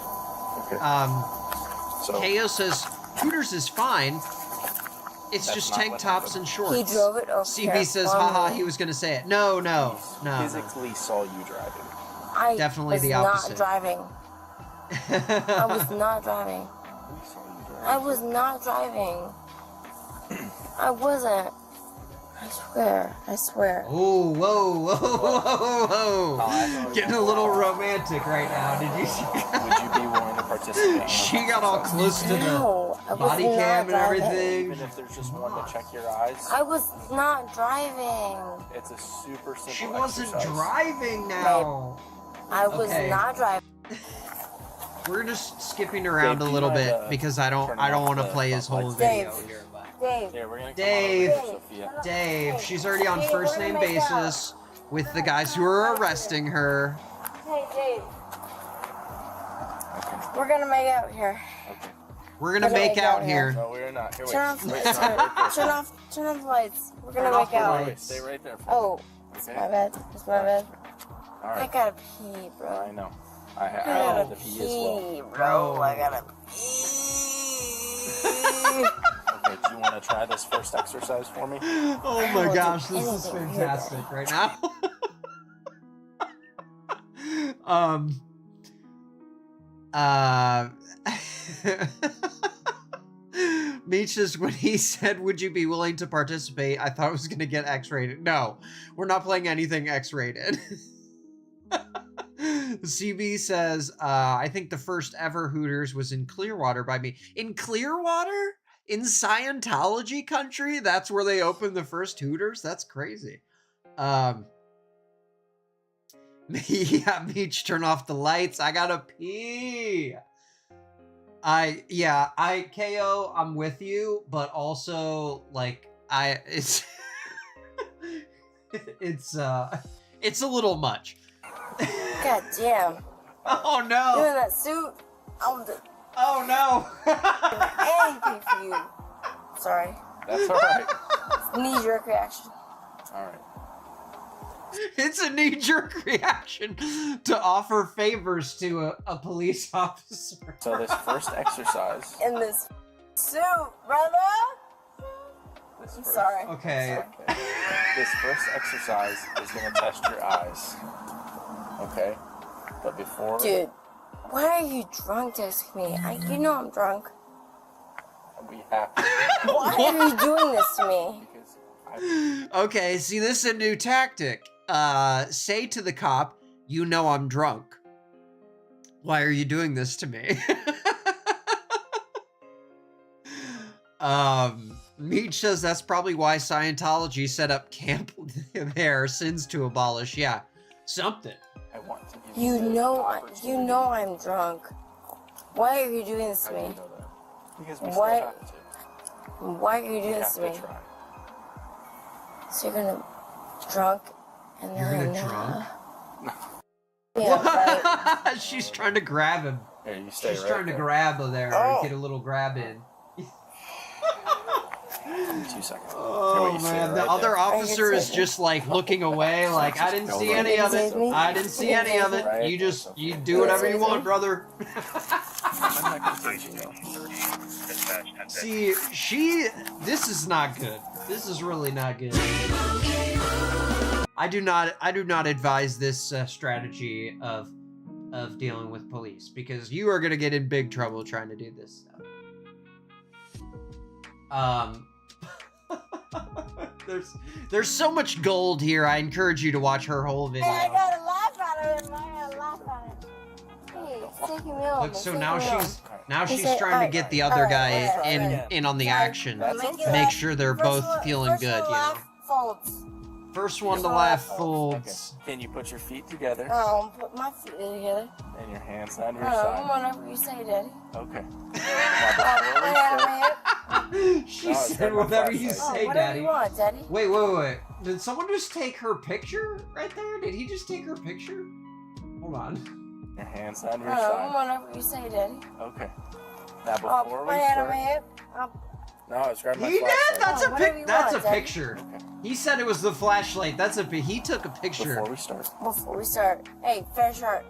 KO says Hooters is fine. It's That's just not tank what tops and shorts. He drove it over CB here says, for haha, me. he was gonna say it. No, no, no. Physically saw you driving. I Definitely was the not opposite. driving. I was not driving. We saw you driving. I was not driving. I wasn't. I swear. I swear. Oh, whoa, whoa, whoa, whoa. Oh, Getting a little romantic right now. Did you see? Would you be willing to participate? She got all close to No, I the was body not cam and driving. everything. Even if there's just one to check your eyes, I was not driving. it's a super simple She wasn't exercise. driving now. I was Okay. not driving. We're just skipping around Dave, a do you little mind, bit because I don't turning off want to the play his front whole lights? video Dave. here. But Dave. Yeah, we're gonna come Dave. on with Sophia. Dave, she's already on Dave, first we're name gonna make out. basis with the guys who are arresting her. Hey, Dave. We're gonna make out here. We're gonna make out here. No, we're not. Here, wait. Turn off, Wait, turn, sorry, right there. turn off the lights. We're gonna Turn off make the out. lights. Stay right there. For Oh, it's Okay. my bad. It's my bad. All I right. gotta pee, bro. I know. I I had gotta to pee as well. pee, bro. I gotta pee. Okay, do you want to try this first exercise for me? Oh I my will gosh, do this is anything here, fantastic right now. Meech says, when he said, would you be willing to participate, I thought it was going to get X-rated. No, we're not playing anything X-rated. CB says, I think the first ever Hooters was in Clearwater by me. In Clearwater? In Scientology country? That's where they opened the first Hooters? That's crazy. Yeah, Meech, turn off the lights. I gotta pee. KO, I'm with you, but also, like, it's a little much. God damn. Oh You no! in that suit? I'm the Oh no! anything for you. Sorry. That's all right. Knee-jerk reaction. All right. It's a knee-jerk reaction to offer favors to a police officer. So this first exercise. In this suit, brother. This I'm first, sorry. Okay. This first exercise is going to test your eyes. Okay? But before... Dude, why are you drunk texting me? You know I'm drunk. We have to... Why are you doing this to me? Because Okay, see, this is a new tactic. Say to the cop, you know I'm drunk. Why are you doing this to me? Meech says that's probably why Scientology set up camp there, sins to abolish. Yeah, something. I want to give You the know opportunity. I'm drunk. Why are you doing this to How do me? you know that? Because we Why- still have to. Why are you We doing have this to to me? try. So you're gonna drunk and You're then gonna drunk? Yeah, right. She's trying to grab him. Here, you stay She's right trying to there. grab her there, Oh. get a little grab in. 2 seconds. Oh Here, you stay man, the right other there. officer is just like looking away, like I didn't see any of it. I didn't see any of it. You do whatever you want, brother. I'm not gonna take you, though. See, this is not good. This is really not good. I do not advise this strategy of dealing with police because you are gonna get in big trouble trying to do this stuff. There's so much gold here. I encourage you to watch her whole video. Hey, I got a laugh out of it. I got a laugh out of it. Hey, it's taking me over. Look, so now she's said, trying to get the other guy alright. in on the action. Make it Make laugh. sure they're First both one- feeling first good, one you know. laugh folds. First one to laugh folds. Okay. Can you put your feet together Put my feet together. and your hands on your side? Whatever you say, Daddy. Okay. She said whatever you say, whatever Daddy. you want, Daddy. Wait. Did someone just take her picture right there? Did he just take her picture? Hold on. Your hands on your side. Whatever you say, Daddy. Okay. Now before we hand on my start. hip. No, I was grabbing my He did. flashlight. That's a want, Daddy. picture. He said it was the flashlight. He took a picture. Before we start. Hey, fair shot.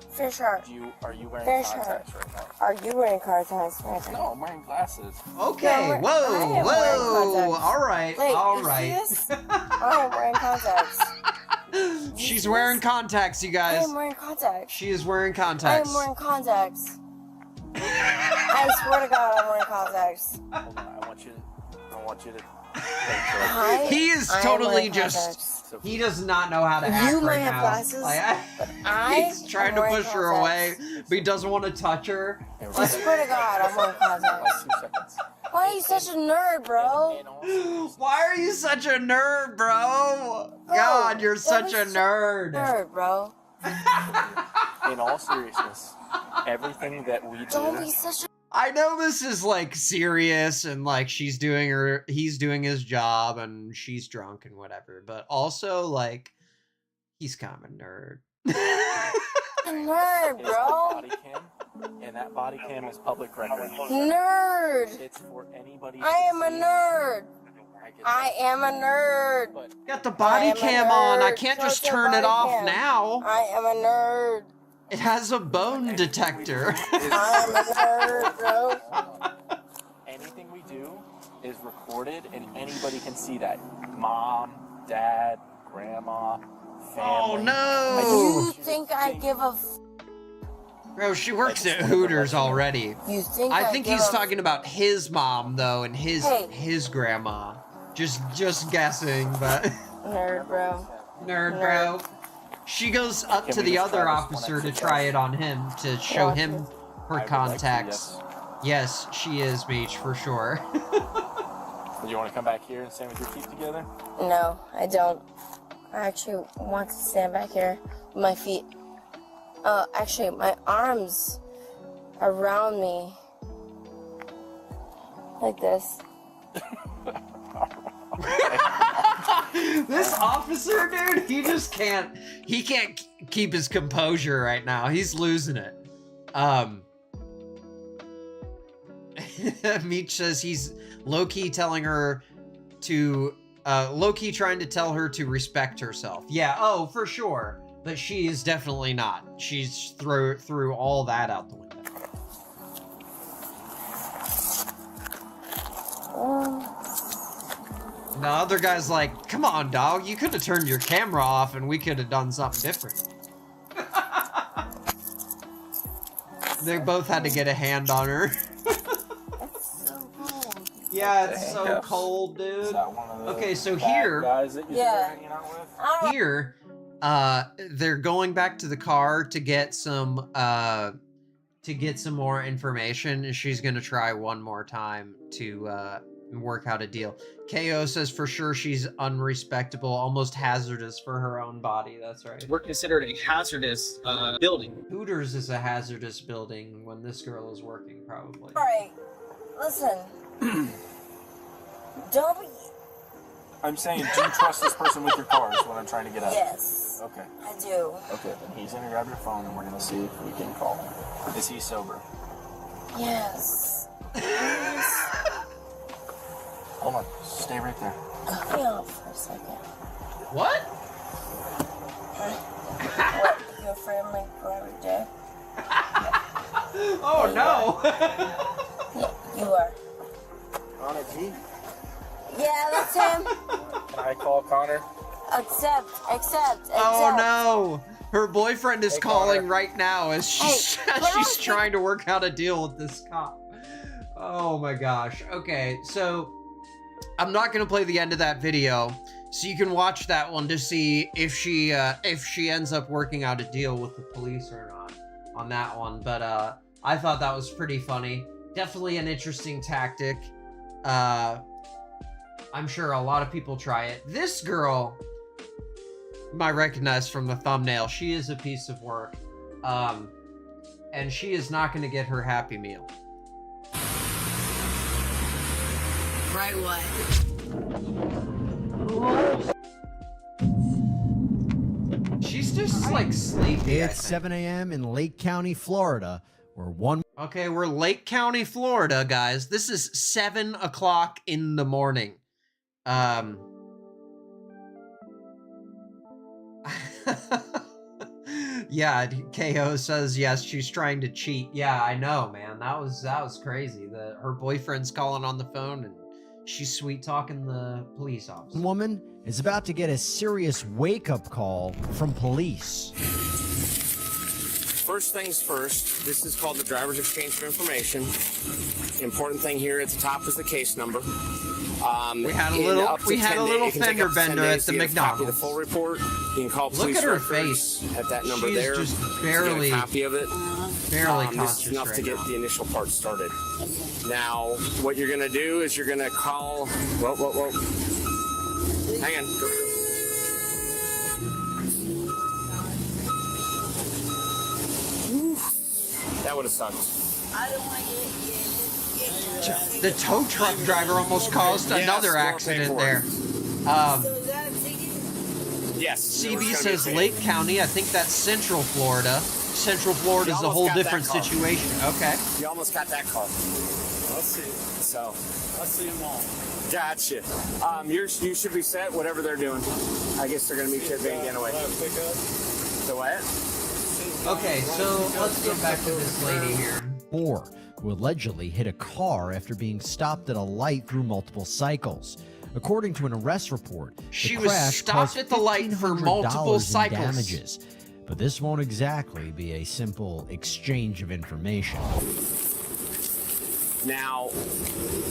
Are you wearing Fair contacts right now? Are you wearing contacts right now? No, I'm wearing glasses. Okay. I am Whoa. wearing contacts. All right. Wait, All you see right. this? I am wearing contacts. She's wearing contacts, you I guys. am wearing contacts. She is wearing I contacts. am wearing contacts. I swear to God, I'm wearing contacts. Hold on, I want you to. He is totally just. He does not know how to act You right might have now. glasses, Like, I he's trying am to wearing push her away, but he doesn't want to touch her. I swear to God, I'm wearing contacts. 2 seconds. Why are you such a nerd, bro? Why are you such a nerd, bro? God, you're such a nerd. Nerd, bro. In all seriousness, everything that we do. Don't be such a. I know this is like serious and like he's doing his job and she's drunk and whatever, but also like he's kind of a nerd. Nerd, bro. Body cam, and that body cam is public record. Nerd. It's for anybody. I am a nerd. I am a nerd. Got the body cam on. I can't just turn it off now. I am a nerd. It has a bone detector. I am a nerd, bro. Anything we do is recorded, and anybody can see that. Mom, dad, grandma, family. Oh no! You think I give a? Bro, she works at Hooters already. You think I think he's give a- talking about his mom though, and his grandma. Just guessing, but Nerd, bro. nerd, bro. She goes up Can to we the just other try this one officer to exercise? try it on him to show Want him to? her I would like to, contacts. Yes, she is, Meech, for sure. Do you want to come back here and stand with your feet together? No, I don't. I actually want to stand back here with my feet. Actually, my arms around me. Like this. This officer, dude, he can't keep his composure right now. He's losing it. Meech says he's low-key telling her to low-key trying to tell her to respect herself. Yeah, oh, for sure. But she is definitely not. She's threw all that out the window. The other guy's like, come on, dog, you could have turned your camera off and we could have done something different. They both had to get a hand on her. Yeah, it's so cold, dude. Okay, so here, Guys that you're hanging out with? here, they're going back to the car to get some more information, and she's gonna try one more time to work out a deal. KO says for sure she's unrespectable, almost hazardous for her own body. That's right. We're considered a hazardous building. Hooters is a hazardous building when this girl is working, probably. Alright, listen. Don't be. I'm saying, do you trust this person with your car? Is what I'm trying to get at. Yes. Okay. I do. Okay, then he's gonna grab your phone and we're gonna see if we can call him. Is he sober? Yes. Hold on, stay right there. Cut me off for a second. What? What? You afraid of my every day? Oh no! You are. Connor G? Yeah, that's him. Can I call Connor? Accept. Oh no! Her boyfriend is calling right now as she's trying to work out a deal with this cop. Oh my gosh. Okay, so I'm not gonna play the end of that video, so you can watch that one to see if she ends up working out a deal with the police or not on that one. But I thought that was pretty funny. Definitely an interesting tactic. I'm sure a lot of people try it. This girl, might recognize from the thumbnail, she is a piece of work. And she is not going to get her Happy Meal. Right what? She's just like sleepy. It's 7 a.m. in Lake County, Florida, where one... Okay, we're Lake County, Florida, guys. This is 7 o'clock in the morning. Yeah, KO says yes, she's trying to cheat. Yeah, I know, man. That was crazy. Her boyfriend's calling on the phone and she's sweet talking the police officer. Woman is about to get a serious wake-up call from police. First things first, this is called the driver's exchange of information. The important thing here at the top is the case number. We had a little fender bender at the McDonald's. The full report. You can call police. Look at her face at that number. She's there. Just barely get a copy of it. Barely conscious. This is enough right to get now. the initial part started. Now, what you're gonna do is you're gonna call. Whoa. Hang on. Go. That would have sucked. I don't want to The tow truck driver almost caused another accident there. Yes. CB says Lake County. I think that's Central Florida. Central Florida is a whole different situation. Okay. You almost got that car. I'll see. So. I'll see them all. Gotcha. You should be set. Whatever they're doing. I guess they're gonna meet you at Van Getaway. The what? Okay, so let's get back to this lady here. Four, who allegedly hit a car after being stopped at a light through multiple cycles. According to an arrest report, She the was crash stopped caused at the light for multiple $1,500 in cycles. damages. But this won't exactly be a simple exchange of information. Now,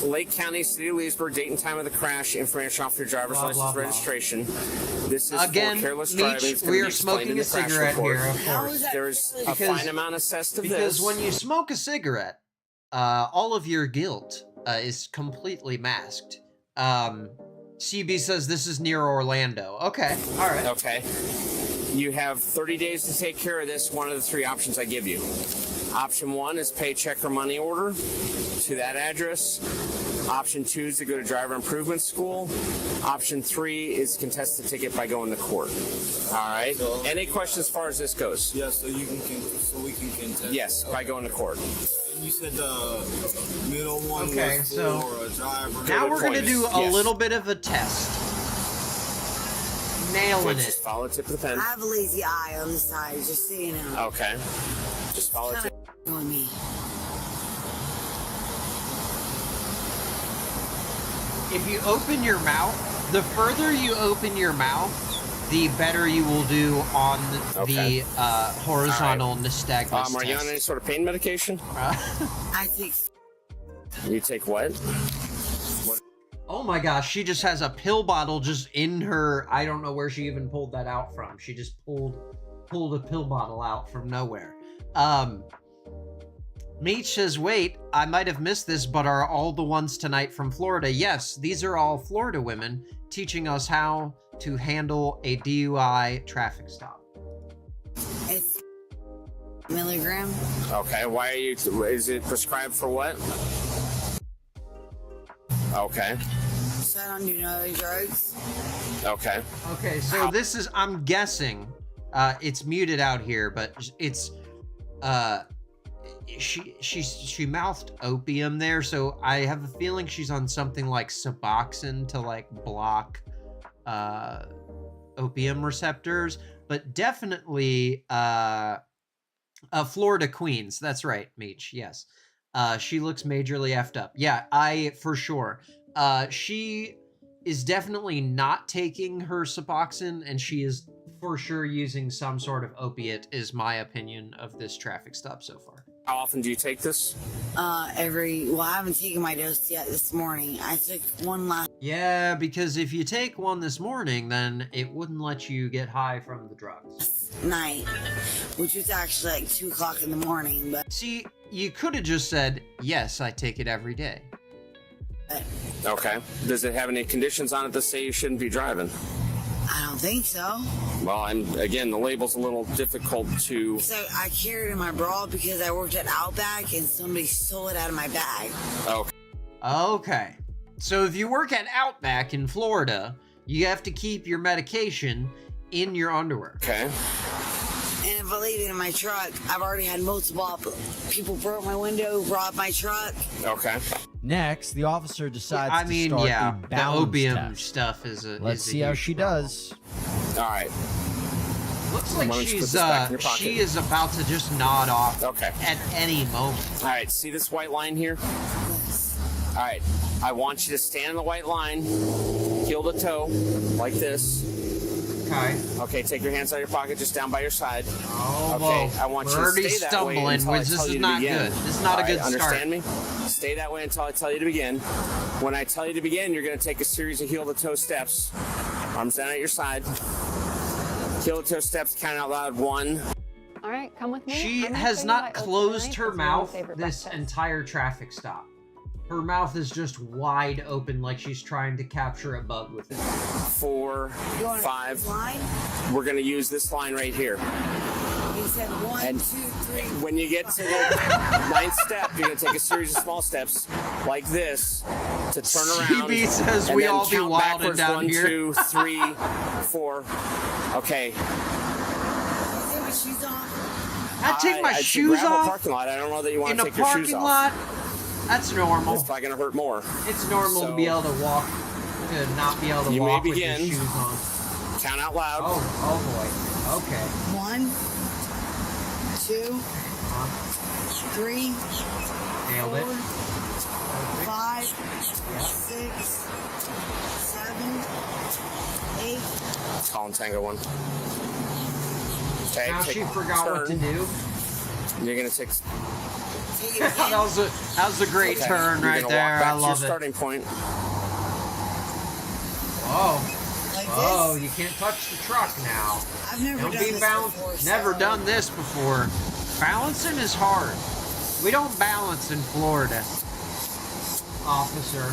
Lake County, City of Leesburg, date and time of the crash, information off your driver's license registration. This is Again, for careless driving. It's gonna we be are explained in smoking a the crash cigarette report. here, of course. There's a fine amount assessed to Because this. when you smoke a cigarette, all of your guilt is completely masked. CB says this is near Orlando. Okay, all right. Okay. You have 30 days to take care of this. One of the three options I give you. Option 1 is pay check or money order to that address. Option 2 is to go to driver improvement school. Option 3 is contest the ticket by going to court. All right. So, any questions as far as this goes? Yeah. So we can contest. Yes, by going to court. You said the middle one Okay, was so for a driver. now we're gonna do a Yes. little bit of a test. Nailing it. Just follow the tip of the pen. I have a lazy eye on the side, just so you know. Okay. Just follow the tip. On me. If you open your mouth, the further you open your mouth, the better you will do on the horizontal nystagmus Are you on test. any sort of pain medication? I take. You take what? Oh my gosh, she just has a pill bottle just in her. I don't know where she even pulled that out from. She just pulled a pill bottle out from nowhere. Meech says, wait, I might have missed this, but are all the ones tonight from Florida? Yes, these are all Florida women teaching us how to handle a DUI traffic stop. It's milligram. Okay, why are you, is it prescribed for what? Okay. So I don't do no other drugs. Okay. Okay, so this is, I'm guessing, it's muted out here, but it's, she mouthed opium there, so I have a feeling she's on something like Suboxone to like block opium receptors, but definitely Florida Queens. That's right, Meech. Yes. She looks majorly effed up. Yeah, for sure. She is definitely not taking her Suboxone, and she is for sure using some sort of opiate, is my opinion of this traffic stop so far. How often do you take this? I haven't taken my dose yet this morning. I took one last Yeah, because if you take one this morning, then it wouldn't let you get high from the drugs. night, which was actually like 2 o'clock in the morning, but... See, you could have just said, yes, I take it every day. Okay. Does it have any conditions on it that say you shouldn't be driving? I don't think so. Well, again, the label's a little difficult to... So I carried it in my bra because I worked at Outback and somebody stole it out of my bag. Okay. Okay. So if you work at Outback in Florida, you have to keep your medication in your underwear. Okay. And if I leave it in my truck, I've already had multiple people broke my window, robbed my truck. Okay. Next, the officer decides I to mean, start yeah, a the balance opium test. stuff is a. Let's is a see how huge she problem. does. All right. Looks Why like don't you put she's this back in your pocket? she is about to just nod off. Okay. At any moment. All right, see this white line here? All right, I want you to stand in the white line, heel to toe, like this. Okay. Okay, take your hands out of your pocket, just down by your side. Oh, okay, whoa. I want We're you to already stay that way stumbling, until I which tell this you is to not begin. good. This is not a All good right, start. Understand me? Stay that way until I tell you to begin. When I tell you to begin, you're going to take a series of heel to toe steps. Arms down at your side. Heel to toe steps, count out loud. 1. All right, come with me. She I'm gonna has show you not my closed overnight. her It's my mouth favorite this breakfast. entire traffic stop. Her mouth is just wide open like she's trying to capture a bug with it. 4, 5. We're going to use this line right here. He said 1, And 2, 3. when you get to the 9th step, you're going to take a series of small steps like this to turn around. CB says and we then all be count wilding backwards. down 1, here. 2, 3, 4. Okay. Take my shoes off. I take my It's a shoes gravel off parking lot. I don't know that you want in to a take your shoes parking off. lot. That's normal. It's probably going to hurt more. It's normal to be able to walk, to not be able to You walk may with your begin. shoes on. Count out loud. Oh boy. Okay. 1, 2, 3, Nailed 4, it. 5, 6, 7, 8. Colin Tango 1. Okay, Now take she a forgot what to turn. do. You're going to take... that was a great Okay, turn you're right gonna there. walk back I to love your it. starting point. Oh. Like Oh, this? you can't touch the truck now. I've never Don't done be this balanced. before. so- Never done this before. Balancing is hard. We don't balance in Florida, officer.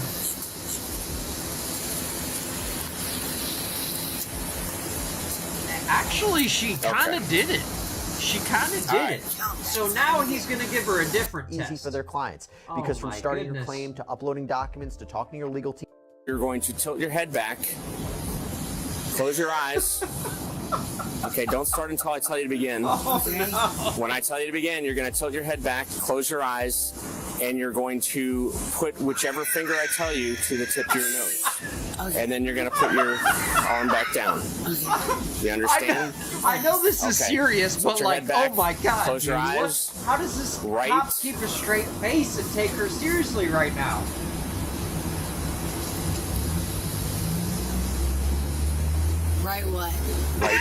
Actually, she kind of did it. She kind of did it. So now he's going to give her a different Easy test. for their clients Oh because from my starting your goodness. claim to uploading documents to talking to your legal team. You're going to tilt your head back. Close your eyes. Okay, don't start until I tell you to begin. Oh, no. When I tell you to begin, you're going to tilt your head back, close your eyes, and you're going to put whichever finger I tell you to the tip of your nose. Okay. And then you're going to put your arm back down. You understand? I know this is Okay. serious, Tilt but your like, head back, oh my god, close your dude, what- eyes. how does this Right. cop keep a straight face and take her seriously right now? Right what? Right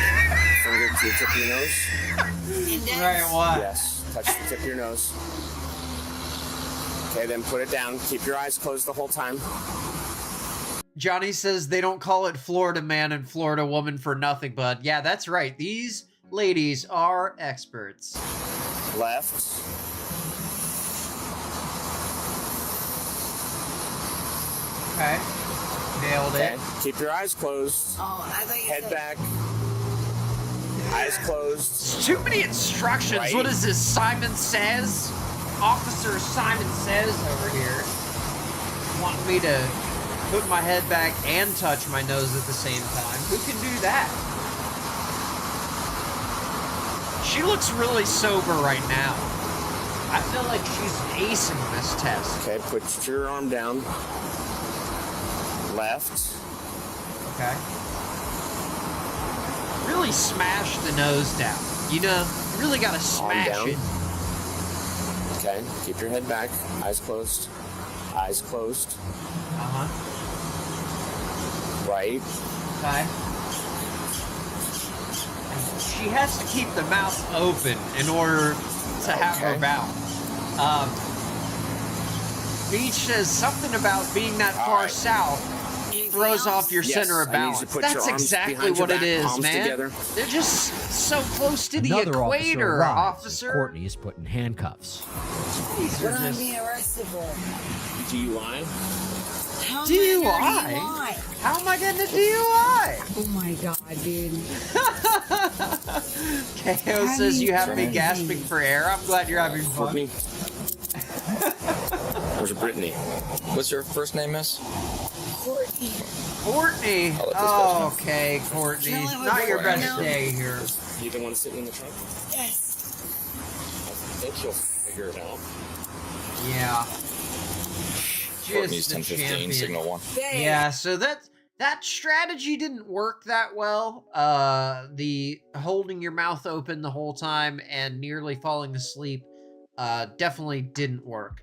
finger to the tip of your nose. Index? Right, what? Yes, touch the tip of your nose. Okay, then put it down. Keep your eyes closed the whole time. Johnny says they don't call it Florida man and Florida woman for nothing, but yeah, that's right. These ladies are experts. Left. Okay. Nailed Okay. it. Keep your eyes closed. Oh, I thought you Head said back. Eyes closed. Too many instructions. Right. What is this? Simon Says? Officer Simon Says over here. Want me to put my head back and touch my nose at the same time. Who can do that? She looks really sober right now. I feel like she's acing this test. Okay, put your arm down. Left. Okay. Really smash the nose down. You know, you really gotta smash down. it. Okay, keep your head back. Eyes closed. Eyes closed. Uh-huh. Right. Okay. And she has to keep the mouth open in order to have her Okay. balance. Beach says something about being that far right. south throws off your Yes, center of I need you balance. to put That's your arms exactly behind your what it back, is, palms man. together. They're just so close to the Another equator, arrives as officer. Courtney is put in handcuffs. These What are am I just... being arrested for? DUI. DUI? How am I getting a DUI? Oh my god, dude. KO says you have me gasping for air. I'm glad you're having fun. Courtney. Where's Brittany? What's your first name, miss? Courtney. Courtney. Oh, okay, Courtney. Not your best day here. You don't want to sit in the trunk? Yes. I think she'll figure it out. Yeah. Courtney's Just the 1015, champion. signal 1. Yeah, so that strategy didn't work that well. The holding your mouth open the whole time and nearly falling asleep definitely didn't work.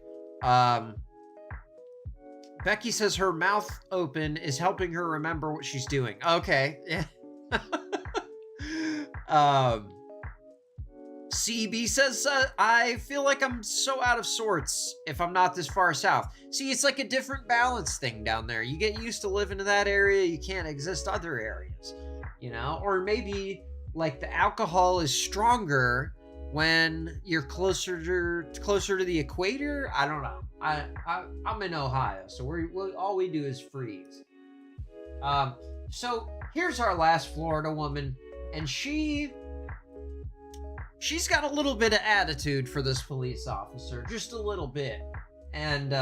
Becky says her mouth open is helping her remember what she's doing. Okay. Yeah. CB says, I feel like I'm so out of sorts if I'm not this far south. See, it's like a different balance thing down there. You get used to living in that area, you can't exist other areas, you know? Or maybe, like, the alcohol is stronger when you're closer to the equator. I don't know. I'm in Ohio, so all we do is freeze. So here's our last Florida woman, and she's got a little bit of attitude for this police officer, just a little bit. And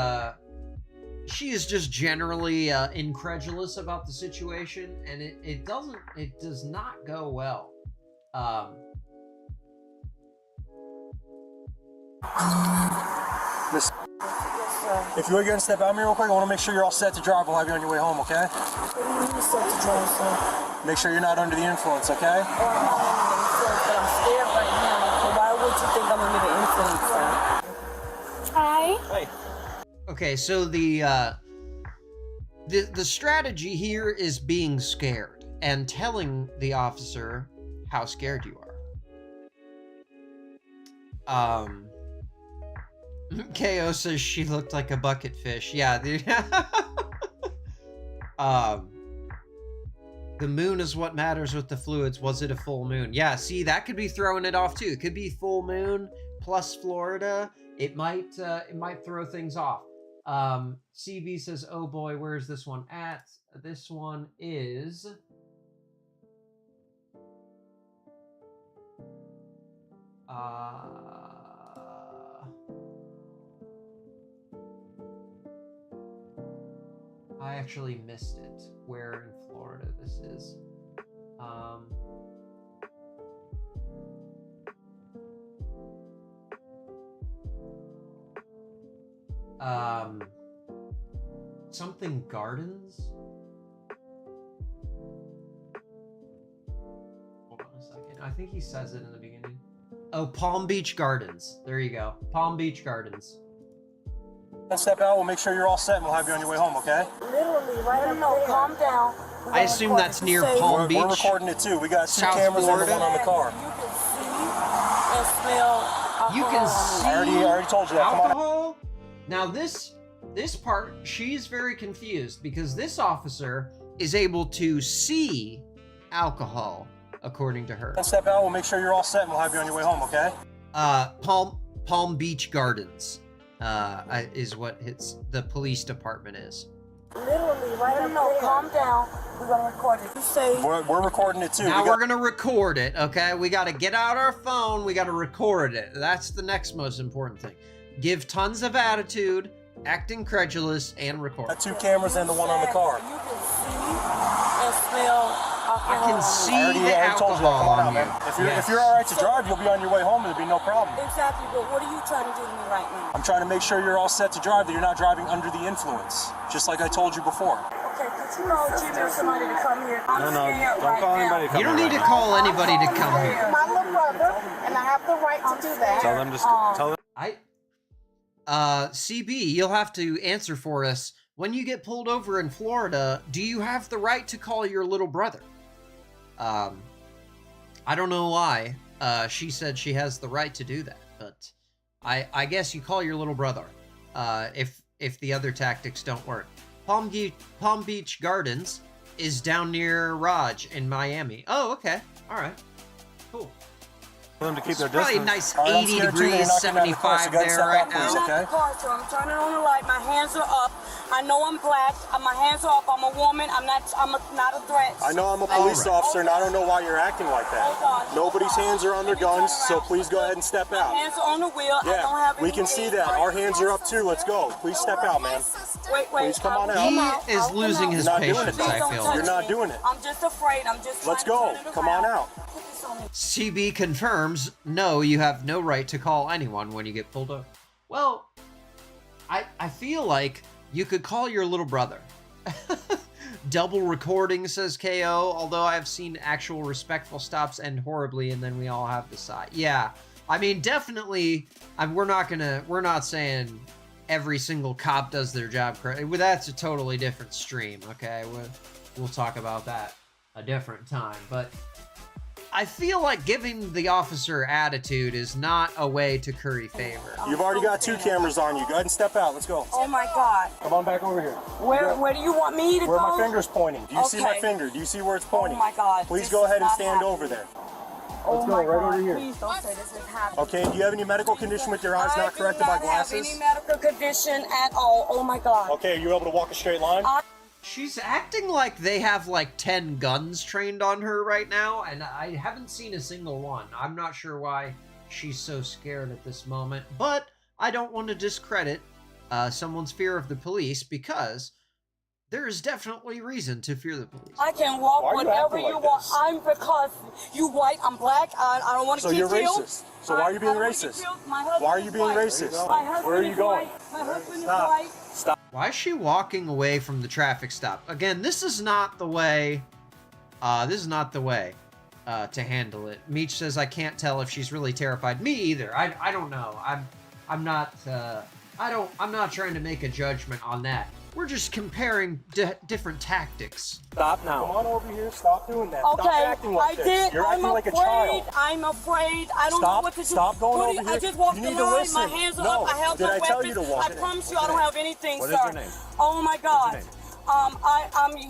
she is just generally incredulous about the situation, and it does not go well. Miss, if you are going to step out of me real quick, I want to make sure you're all set to drive. We'll have you on your way home, okay? What do you mean set to drive, sir? Make sure you're not under the influence, okay? Oh, I'm not under the influence, but I'm scared right now. So why would you think I'm under the influence, sir? Hi. Hey. Okay, so the strategy here is being scared and telling the officer how scared you are. KO says she looked like a bucket fish. Yeah, dude. The moon is what matters with the fluids. Was it a full moon? Yeah, see, that could be throwing it off too. It could be full moon plus Florida. It might throw things off. CB says, oh boy, where's this one at? This one is... I actually missed it. Where in Florida this is. Something Gardens? Hold on a second. I think he says it in the beginning. Oh, Palm Beach Gardens. There you go. Palm Beach Gardens. Step out, we'll make sure you're all set and we'll have you on your way home, okay? Literally, right up there. Calm down. I assume that's near Palm Beach. We're recording it too. We got 2 South cameras Florida. and the one on the car. You can see and smell alcohol. You can see I already told you that. Come on. alcohol. Now this part, she's very confused because this officer is able to see alcohol, according to her. Step out, we'll make sure you're all set and we'll have you on your way home, okay? Palm Beach Gardens is what the police department is. Literally, right up there. Calm down. We're gonna record it. You say we're recording it too. Now we're gonna record it, okay? We gotta get out our phone. We gotta record it. That's the next most important thing. Give tons of attitude, act incredulous, and record. Got 2 cameras and the one on the car. you can see and smell alcohol. I can see I already told you that. alcohol Come on on out, you. man. If you're all right to drive, you'll be on your way home. There'll be no problem. Exactly, but what are you trying to do to me right now? I'm trying to make sure you're all set to drive, that you're not driving under the influence, just like I told you before. Okay, could you call Jimmy or somebody to come here? I'm scared don't call anybody to come You don't need to call anybody to come here. My little brother, and I have the right to do that. Tell them to tell them. CB, you'll have to answer for us. When you get pulled over in Florida, do you have the right to call your little brother? I don't know why. She said she has the right to do that, but I guess you call your little brother if the other tactics don't work. Palm Beach Gardens is down near Raj in Miami. Oh, okay. All right. Cool. For them to keep their probably distance. nice 80 degrees, 75 there right now. I'm not the car, so I'm turning on the light. My hands are up. I know I'm black. My hands are up. I'm a woman. I'm not a threat. I know I'm a police officer, and I don't know why you're acting like that. Hold on. Nobody's hands are on their guns, so please go ahead and step out. My hands are on the wheel. Yeah, I don't have we can see that. Our hands are up too. Let's go. Please step out, man. Wait. Please come on out. He is losing his patience, I feel. You're not doing it. I'm just afraid. I'm just Let's go. Come on out. CB confirms, no, you have no right to call anyone when you get pulled over. Well, I feel like you could call your little brother. Double recording, says KO, although I've seen actual respectful stops end horribly and then we all have the side. Yeah, I mean, definitely, we're not saying every single cop does their job correctly. Well, that's a totally different stream, okay? We'll talk about that a different time, but I feel like giving the officer attitude is not a way to curry favor. You've already got 2 cameras on you. Go ahead and step out. Let's go. Oh my God. Come on back over here. Where do you want me to go? Where my finger's pointing. Do you see my finger? Do you see where it's pointing? Oh my God. Please go ahead and stand over there. Let's go, right over here. Please don't say this is happening. Okay, do you have any medical condition with your eyes not corrected by glasses? I do not have any medical condition at all. Oh my God. Okay, are you able to walk a straight line? She's acting like they have like 10 guns trained on her right now, and I haven't seen a single one. I'm not sure why she's so scared at this moment, but I don't want to discredit someone's fear of the police because there is definitely reason to fear the police. I can walk whatever you want. I'm because you white, I'm black. I don't want to get killed. So you're racist. So why are you being racist? Why are you being racist? Where are you going? My husband is white. Stop. Why is she walking away from the traffic stop? Again, this is not the way. To handle it. Meech says I can't tell if she's really terrified. Me either. I don't know. I'm not trying to make a judgment on that. We're just comparing different tactics. Stop now. Come on over here. Stop doing that. Okay, Stop acting like this. You're acting like a child. I'm afraid. I don't know what to do. Stop going over here. I just walked the line. My hands are up. I have no weapons. Did I tell you to walk? I promise you I don't have anything, sir. What is your name? Oh my God.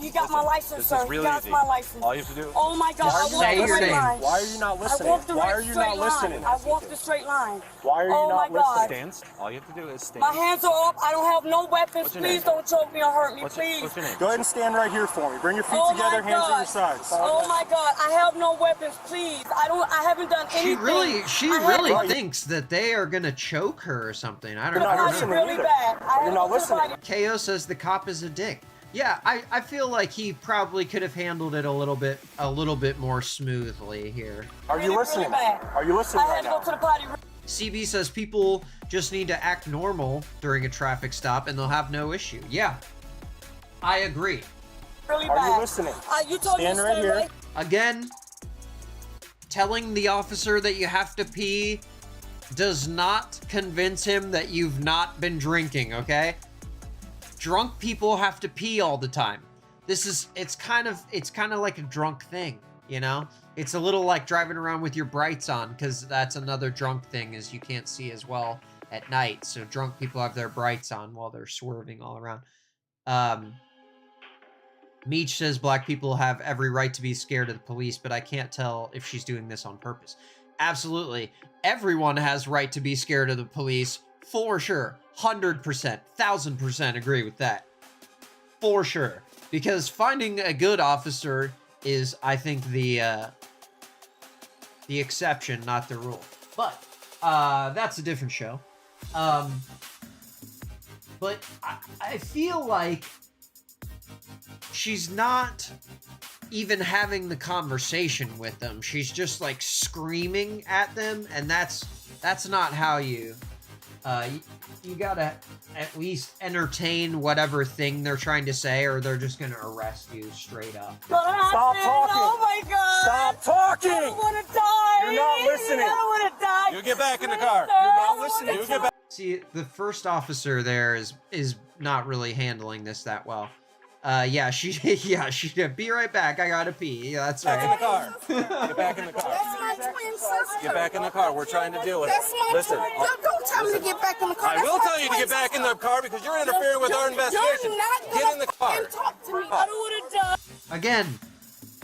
You got my license, sir. Really you got easy. my license. All you have to do. Oh my God. I walked Say the your straight name. line. Why are you not listening? I walked the Why are you not listening? I walked the straight line. Why are you Oh not my God. listening? Stand. All you have to do is stand. My hands are up. I don't have no weapons. What's your Please name? don't choke me or hurt me, What's please. your name? Go ahead and stand right here for me. Bring your feet Oh together, my hands at God. your sides. Oh my God, I have no weapons, please. I haven't done anything. She really thinks that they are gonna choke her or something. I don't You're not know. listening really either. bad. You're not listening. KO says the cop is a dick. Yeah, I feel like he probably could have handled it a little bit more smoothly here. Are you listening? Are you listening I right had to go now? to the potty. CB says people just need to act normal during a traffic stop and they'll have no issue. Yeah, I agree. Really Are bad. you listening? You told Stand me to right stay here. right. Again, telling the officer that you have to pee does not convince him that you've not been drinking, okay? Drunk people have to pee all the time. It's kind of like a drunk thing, you know? It's a little like driving around with your brights on, because that's another drunk thing, is you can't see as well at night. So drunk people have their brights on while they're swerving all around. Meech says black people have every right to be scared of the police, but I can't tell if she's doing this on purpose. Absolutely. Everyone has right to be scared of the police, for sure. 100%, 1000% agree with that. For sure. Because finding a good officer is, I think, the exception, not the rule. But that's a different show. But I feel like she's not even having the conversation with them. She's just like screaming at them, and that's not how you gotta at least entertain whatever thing they're trying to say, or they're just gonna arrest you straight up. Stop talking. Oh my God. Stop talking. I don't want to die. You're not listening. I don't want to die. You get back in the car. You're not listening. You get back. See, the first officer there is not really handling this that well. She be right back. I gotta pee. Yeah, that's Back in the right. car. Get back in the car. That's my twin sister. Get back in the car. We're trying to deal with it. That's my Listen. twin. Don't tell me to get back in the car. I will tell you to get back in the car because you're interfering with our investigation. Get in the car. Talk to me. I don't want to die. Again,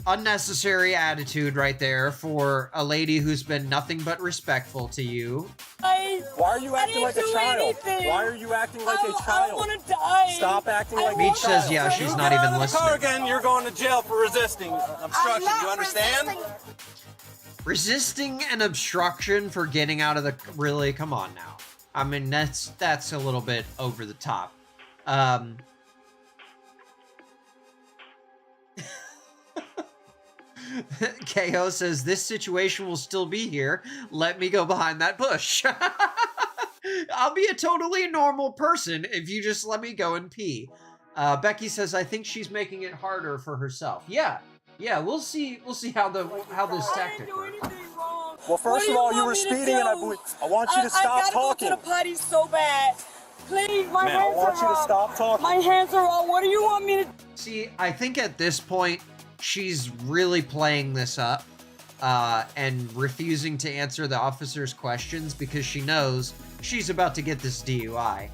unnecessary attitude right there for a lady who's been nothing but respectful to you. die. Why are you acting like a child? Why are you acting like a child? I want to die. Stop acting like Meech says, yeah, she's not even the car listening. again, you're going to jail for resisting obstruction. Do you understand? Resisting an obstruction for getting out of the... Really? Come on now. I mean, that's a little bit over the top. KO says, this situation will still be here. Let me go behind that bush. I'll be a totally normal person if you just let me go and pee. Becky says, I think she's making it harder for herself. Yeah, we'll see how this tactic works. Well, first of all, you were speeding, and I want you to stop talking. I gotta go to the potty so bad. Please, my hands are I want you to stop talking. My hands are all. What do you want me to? See, I think at this point, she's really playing this up and refusing to answer the officer's questions because she knows she's about to get this DUI.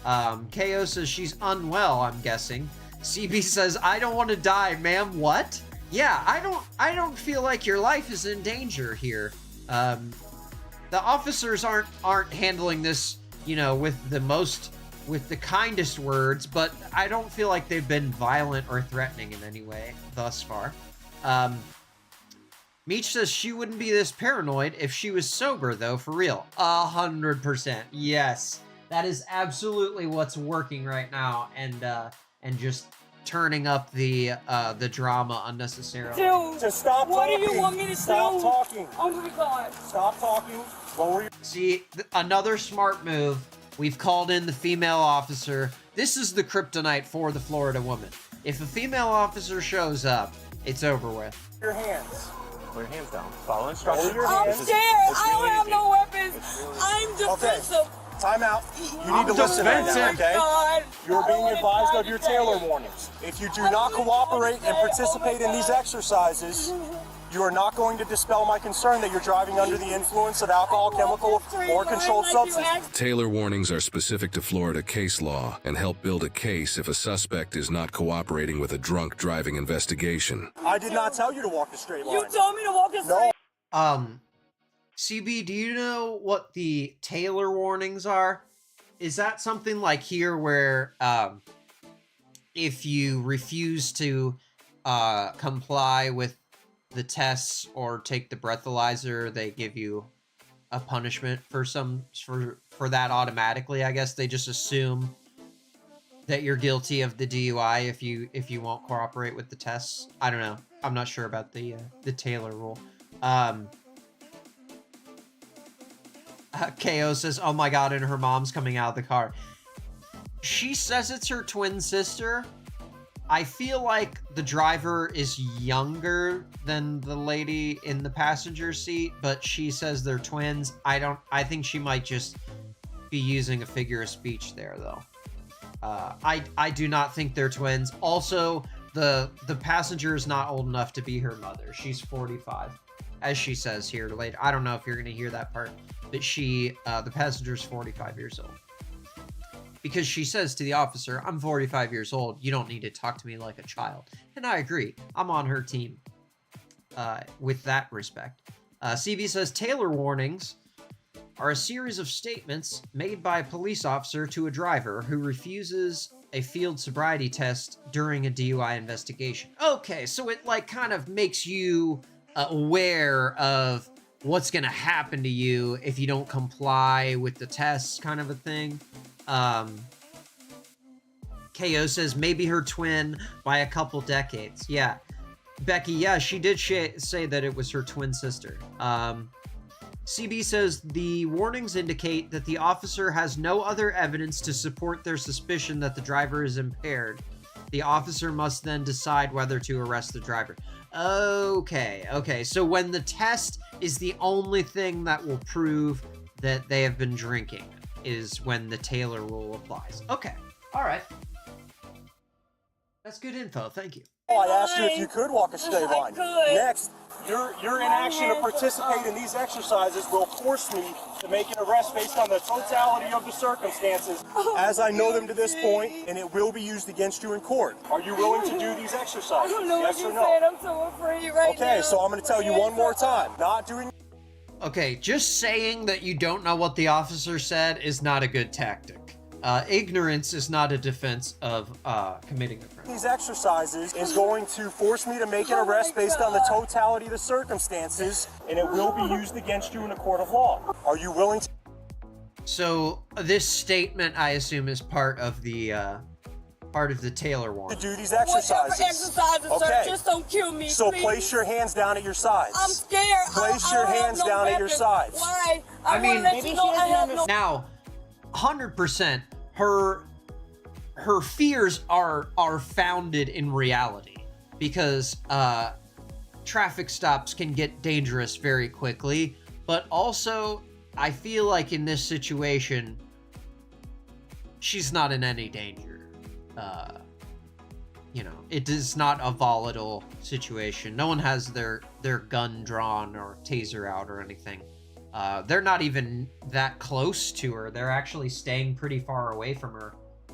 KO says she's unwell, I'm guessing. CB says, I don't want to die, ma'am. What? Yeah, I don't feel like your life is in danger here. The officers aren't handling this, you know, with the kindest words, but I don't feel like they've been violent or threatening in any way thus far. Meech says she wouldn't be this paranoid if she was sober, though, for real. 100%. Yes, that is absolutely what's working right now, and just turning up the drama unnecessarily. To stop what talking. do you want me to stop do? Talking. Oh my God. Stop talking. What were you? See, another smart move. We've called in the female officer. This is the kryptonite for the Florida woman. If a female officer shows up, it's over with. Your hands. Put your hands down. Follow instructions. I'm scared. I don't have no weapons. I'm defensive. Okay. Time out. You need to listen right now, okay? God. You're being advised of your Taylor warnings. If you do not cooperate and participate in these exercises, you are not going to dispel my concern that you're driving under the influence of alcohol, chemical, or controlled substance. Taylor warnings are specific to Florida case law and help build a case if a suspect is not cooperating with a drunk driving investigation. I did not tell you to walk a straight line. You told me to walk a straight line. CB, do you know what the Taylor warnings are? Is that something like here where if you refuse to comply with the tests or take the breathalyzer, they give you a punishment for that automatically? I guess they just assume that you're guilty of the DUI if you won't cooperate with the tests. I don't know. I'm not sure about the Taylor rule. KO says, oh my God, and her mom's coming out of the car. She says it's her twin sister. I feel like the driver is younger than the lady in the passenger seat, but she says they're twins. I think she might just be using a figure of speech there, though. I do not think they're twins. Also, the passenger is not old enough to be her mother. She's 45, as she says here later. I don't know if you're going to hear that part, but the passenger's 45 years old. Because she says to the officer, I'm 45 years old. You don't need to talk to me like a child. And I agree. I'm on her team with that respect. CB says Taylor warnings are a series of statements made by a police officer to a driver who refuses a field sobriety test during a DUI investigation. Okay, so it like kind of makes you aware of what's going to happen to you if you don't comply with the tests, kind of a thing. KO says maybe her twin by a couple decades. Yeah. Becky, yeah, she did say that it was her twin sister. CB says the warnings indicate that the officer has no other evidence to support their suspicion that the driver is impaired. The officer must then decide whether to arrest the driver. Okay. So when the test is the only thing that will prove that they have been drinking is when the Taylor rule applies. Okay. All right. That's good info. Thank you. I asked you if you could walk a straight line. Next, your inaction to participate in these exercises will force me to make an arrest based on the totality of the circumstances as I know them to this point, and it will be used against you in court. Are you willing to do these exercises? I don't know yes what or you no? said. I'm so afraid right now. Okay, so I'm going to tell you one more time. Not doing... Okay, just saying that you don't know what the officer said is not a good tactic. Ignorance is not a defense of committing a crime. These exercises is going to force me to make an arrest based on the totality of the circumstances, and it will be used against you in a court of law. Are you willing to? So this statement, I assume, is part of the Taylor warrant. To do these exercises. Whatever exercises, sir, just don't kill me, So please. place your hands down at your sides. I'm scared. Place your hands down at your sides. Why? I mean, let you know I have no. Now, 100%, her fears are founded in reality, because traffic stops can get dangerous very quickly, but also I feel like in this situation she's not in any danger. You know, it is not a volatile situation. No one has their gun drawn or taser out or anything. They're not even that close to her. They're actually staying pretty far away from her.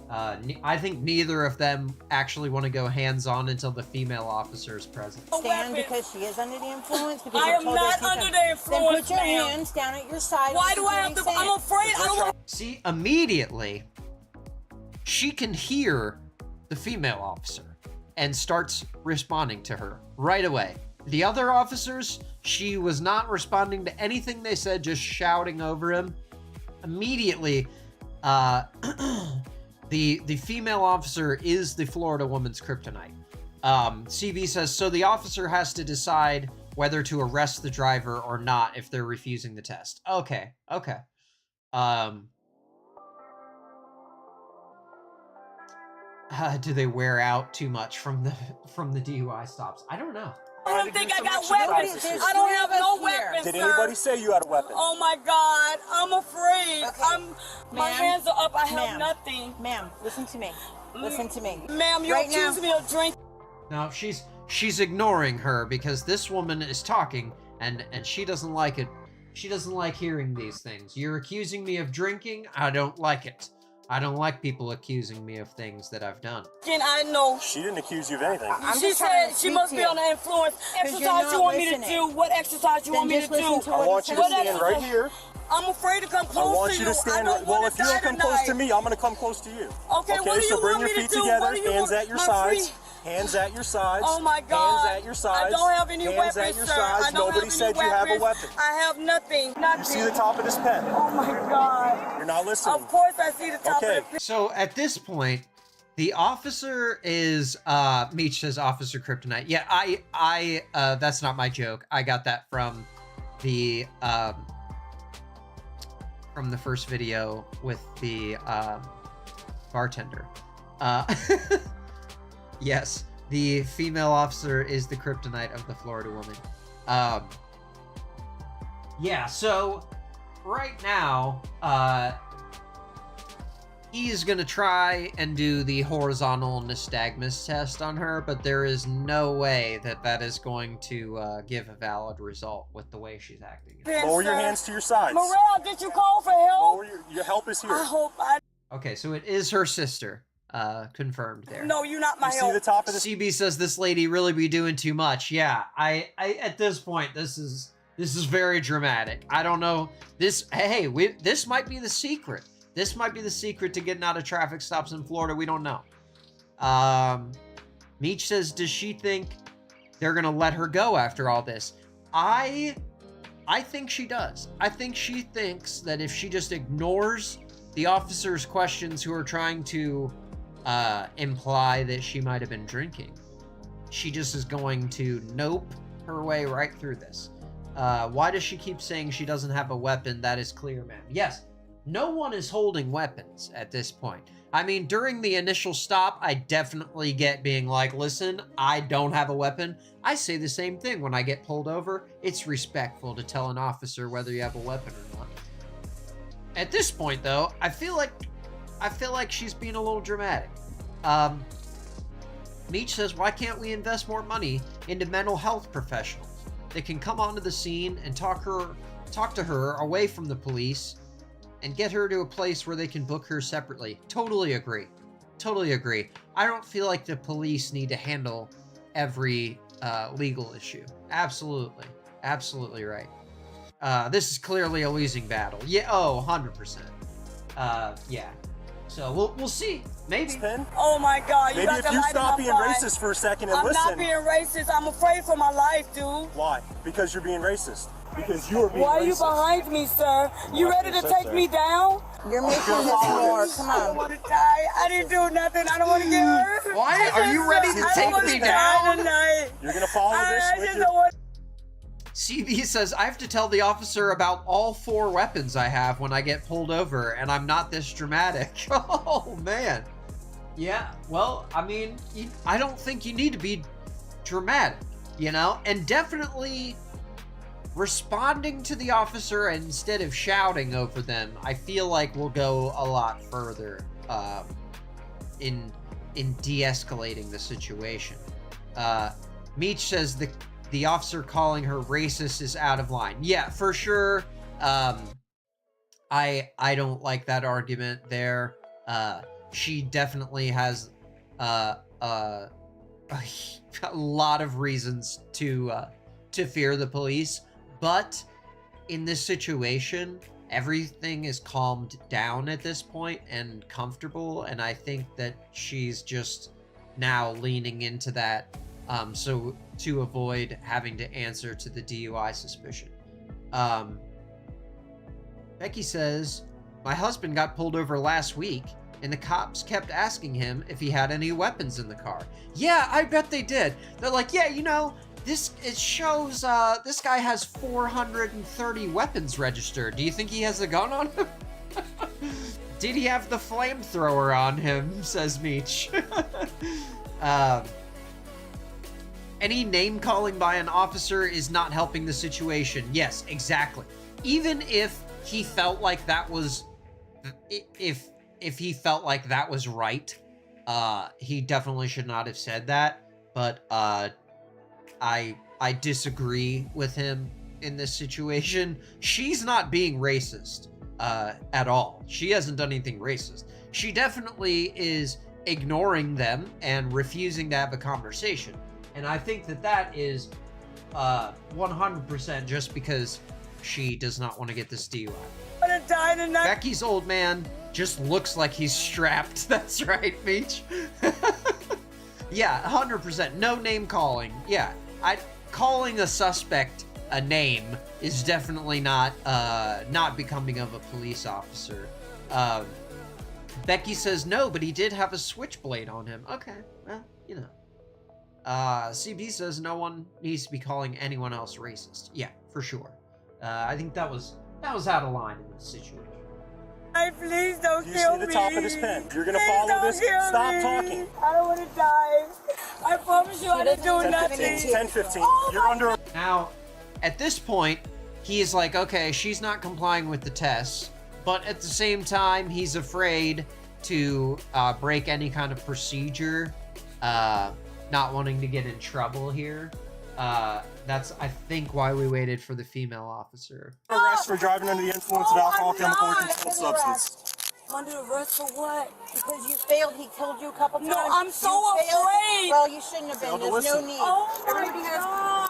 I think neither of them actually want to go hands-on until the female officer is present. Stand because she is under the influence. Because I you're am told her not to under stand. the influence, Then put your ma'am. hands down at your side. Why do I have to? I'm afraid. I don't want. See, immediately, she can hear the female officer and starts responding to her right away. The other officers, she was not responding to anything they said, just shouting over him. Immediately, the female officer is the Florida woman's kryptonite. CV says, so the officer has to decide whether to arrest the driver or not if they're refusing the test. Okay. Do they wear out too much from the DUI stops? I don't know. I don't think I got weapons. I don't have no weapons, Did sir. anybody say you had a weapon? Oh my God, I'm afraid. My Ma'am, hands are up. I have ma'am, nothing. Ma'am, listen to me. Listen to me. Ma'am, you Right accuse now- me of drinking. No, she's ignoring her because this woman is talking and she doesn't like it. She doesn't like hearing these things. You're accusing me of drinking? I don't like it. I don't like people accusing me of things that I've done. I know. She didn't accuse you of anything. She said she must be on the influence. Exercise you want me to do? What exercise you want me to do? I want you to stand right here. I'm afraid to come close to you. I want you to stand right. Well, if you don't come close to me, I'm going to come close to you. Okay, what do you so bring want your me feet to do? together, What do you hands want- at your my sides. free- Hands at your sides. Oh my God. Hands at your sides. I don't have any hands weapons, at your sir. sides. I don't Nobody have said any you have a weapons. weapon. I have nothing. Nothing. You see the top of this pen? Oh my God. You're not listening. Of course I see the top of the pen. So at this point, the officer is Meech says Officer Kryptonite. Yeah, I that's not my joke. I got that from the first video with the bartender. Yes, the female officer is the kryptonite of the Florida woman. Yeah, so right now, he's gonna try and do the horizontal nystagmus test on her, but there is no way that is going to give a valid result with the way she's acting. Lower your hands to your sides. Morel, did you call for help? Lower your help is here. I hope I... Okay, so it is her sister. Confirmed there. No, you're not my You help. see the top of this? CB says this lady really be doing too much. Yeah, I at this point, this is very dramatic. I don't know. This might be the secret. This might be the secret to getting out of traffic stops in Florida. We don't know. Meech says, does she think they're gonna let her go after all this? I think she does. I think she thinks that if she just ignores the officer's questions who are trying to imply that she might have been drinking, she just is going to nope her way right through this. Why does she keep saying she doesn't have a weapon? That is clear, ma'am. Yes, no one is holding weapons at this point. I mean, during the initial stop, I definitely get being like, listen, I don't have a weapon. I say the same thing when I get pulled over. It's respectful to tell an officer whether you have a weapon or not. At this point, though, I feel like she's being a little dramatic. Meech says, why can't we invest more money into mental health professionals that can come onto the scene and talk to her away from the police and get her to a place where they can book her separately? Totally agree. Totally agree. I don't feel like the police need to handle every legal issue. Absolutely. Absolutely right. This is clearly a losing battle. Yeah, oh, 100%. Yeah. So we'll see. Maybe. Oh my God! You Maybe got if the you light in stop my being fire. racist for a second and I'm listen. not being racist. I'm afraid for my life, dude. Why? Because you're being racist. Because you are being Why are you racist. behind me, sir? You ready to take me down? You're making this more. Come I don't on. want to die. I didn't do nothing. I don't want to get hurt. Why? Are you ready to take me down? You're gonna follow this with just your... don't want. CB says, I have to tell the officer about all 4 weapons I have when I get pulled over, and I'm not this dramatic. Oh, man. Yeah, well, I mean, I don't think you need to be dramatic, you know? And definitely responding to the officer instead of shouting over them, I feel like will go a lot further in de-escalating the situation. Meech says the officer calling her racist is out of line. Yeah, for sure. I don't like that argument there. She definitely has a lot of reasons to fear the police, but in this situation, everything is calmed down at this point and comfortable, and I think that she's just now leaning into that so to avoid having to answer to the DUI suspicion. Becky says, my husband got pulled over last week and the cops kept asking him if he had any weapons in the car. Yeah, I bet they did. They're like, yeah, you know, it shows this guy has 430 weapons registered. Do you think he has a gun on him? Did he have the flamethrower on him? Says Meech. Any name calling by an officer is not helping the situation. Yes, exactly. Even if he felt like that was, if he felt like that was right, he definitely should not have said that. But I disagree with him in this situation. She's not being racist at all. She hasn't done anything racist. She definitely is ignoring them and refusing to have a conversation. And I think that is 100% just because she does not want to get this DUI. I'm gonna die tonight. Becky's old man just looks like he's strapped. That's right, Meech. Yeah, 100%. No name calling. Yeah, calling a suspect a name is definitely not becoming of a police officer. Becky says no, but he did have a switchblade on him. Okay, well, you know. CB says no one needs to be calling anyone else racist. Yeah, for sure. I think that was out of line in this situation. Please don't kill me. You see the top of this pen. You're gonna follow this. Stop talking. I don't want to die. I promise you I didn't do nothing. 10-15. You're under. Now, at this point, he is like, okay, she's not complying with the tests, but at the same time, he's afraid to break any kind of procedure, not wanting to get in trouble here. That's, I think, why we waited for the female officer. Arrest for driving under the influence of alcohol, chemical, or controlled substance. Under arrest for what? Because you failed. He told you a couple times. No, I'm so You failed. afraid. Well, you shouldn't have been. There's no need. Oh my Everybody has. God.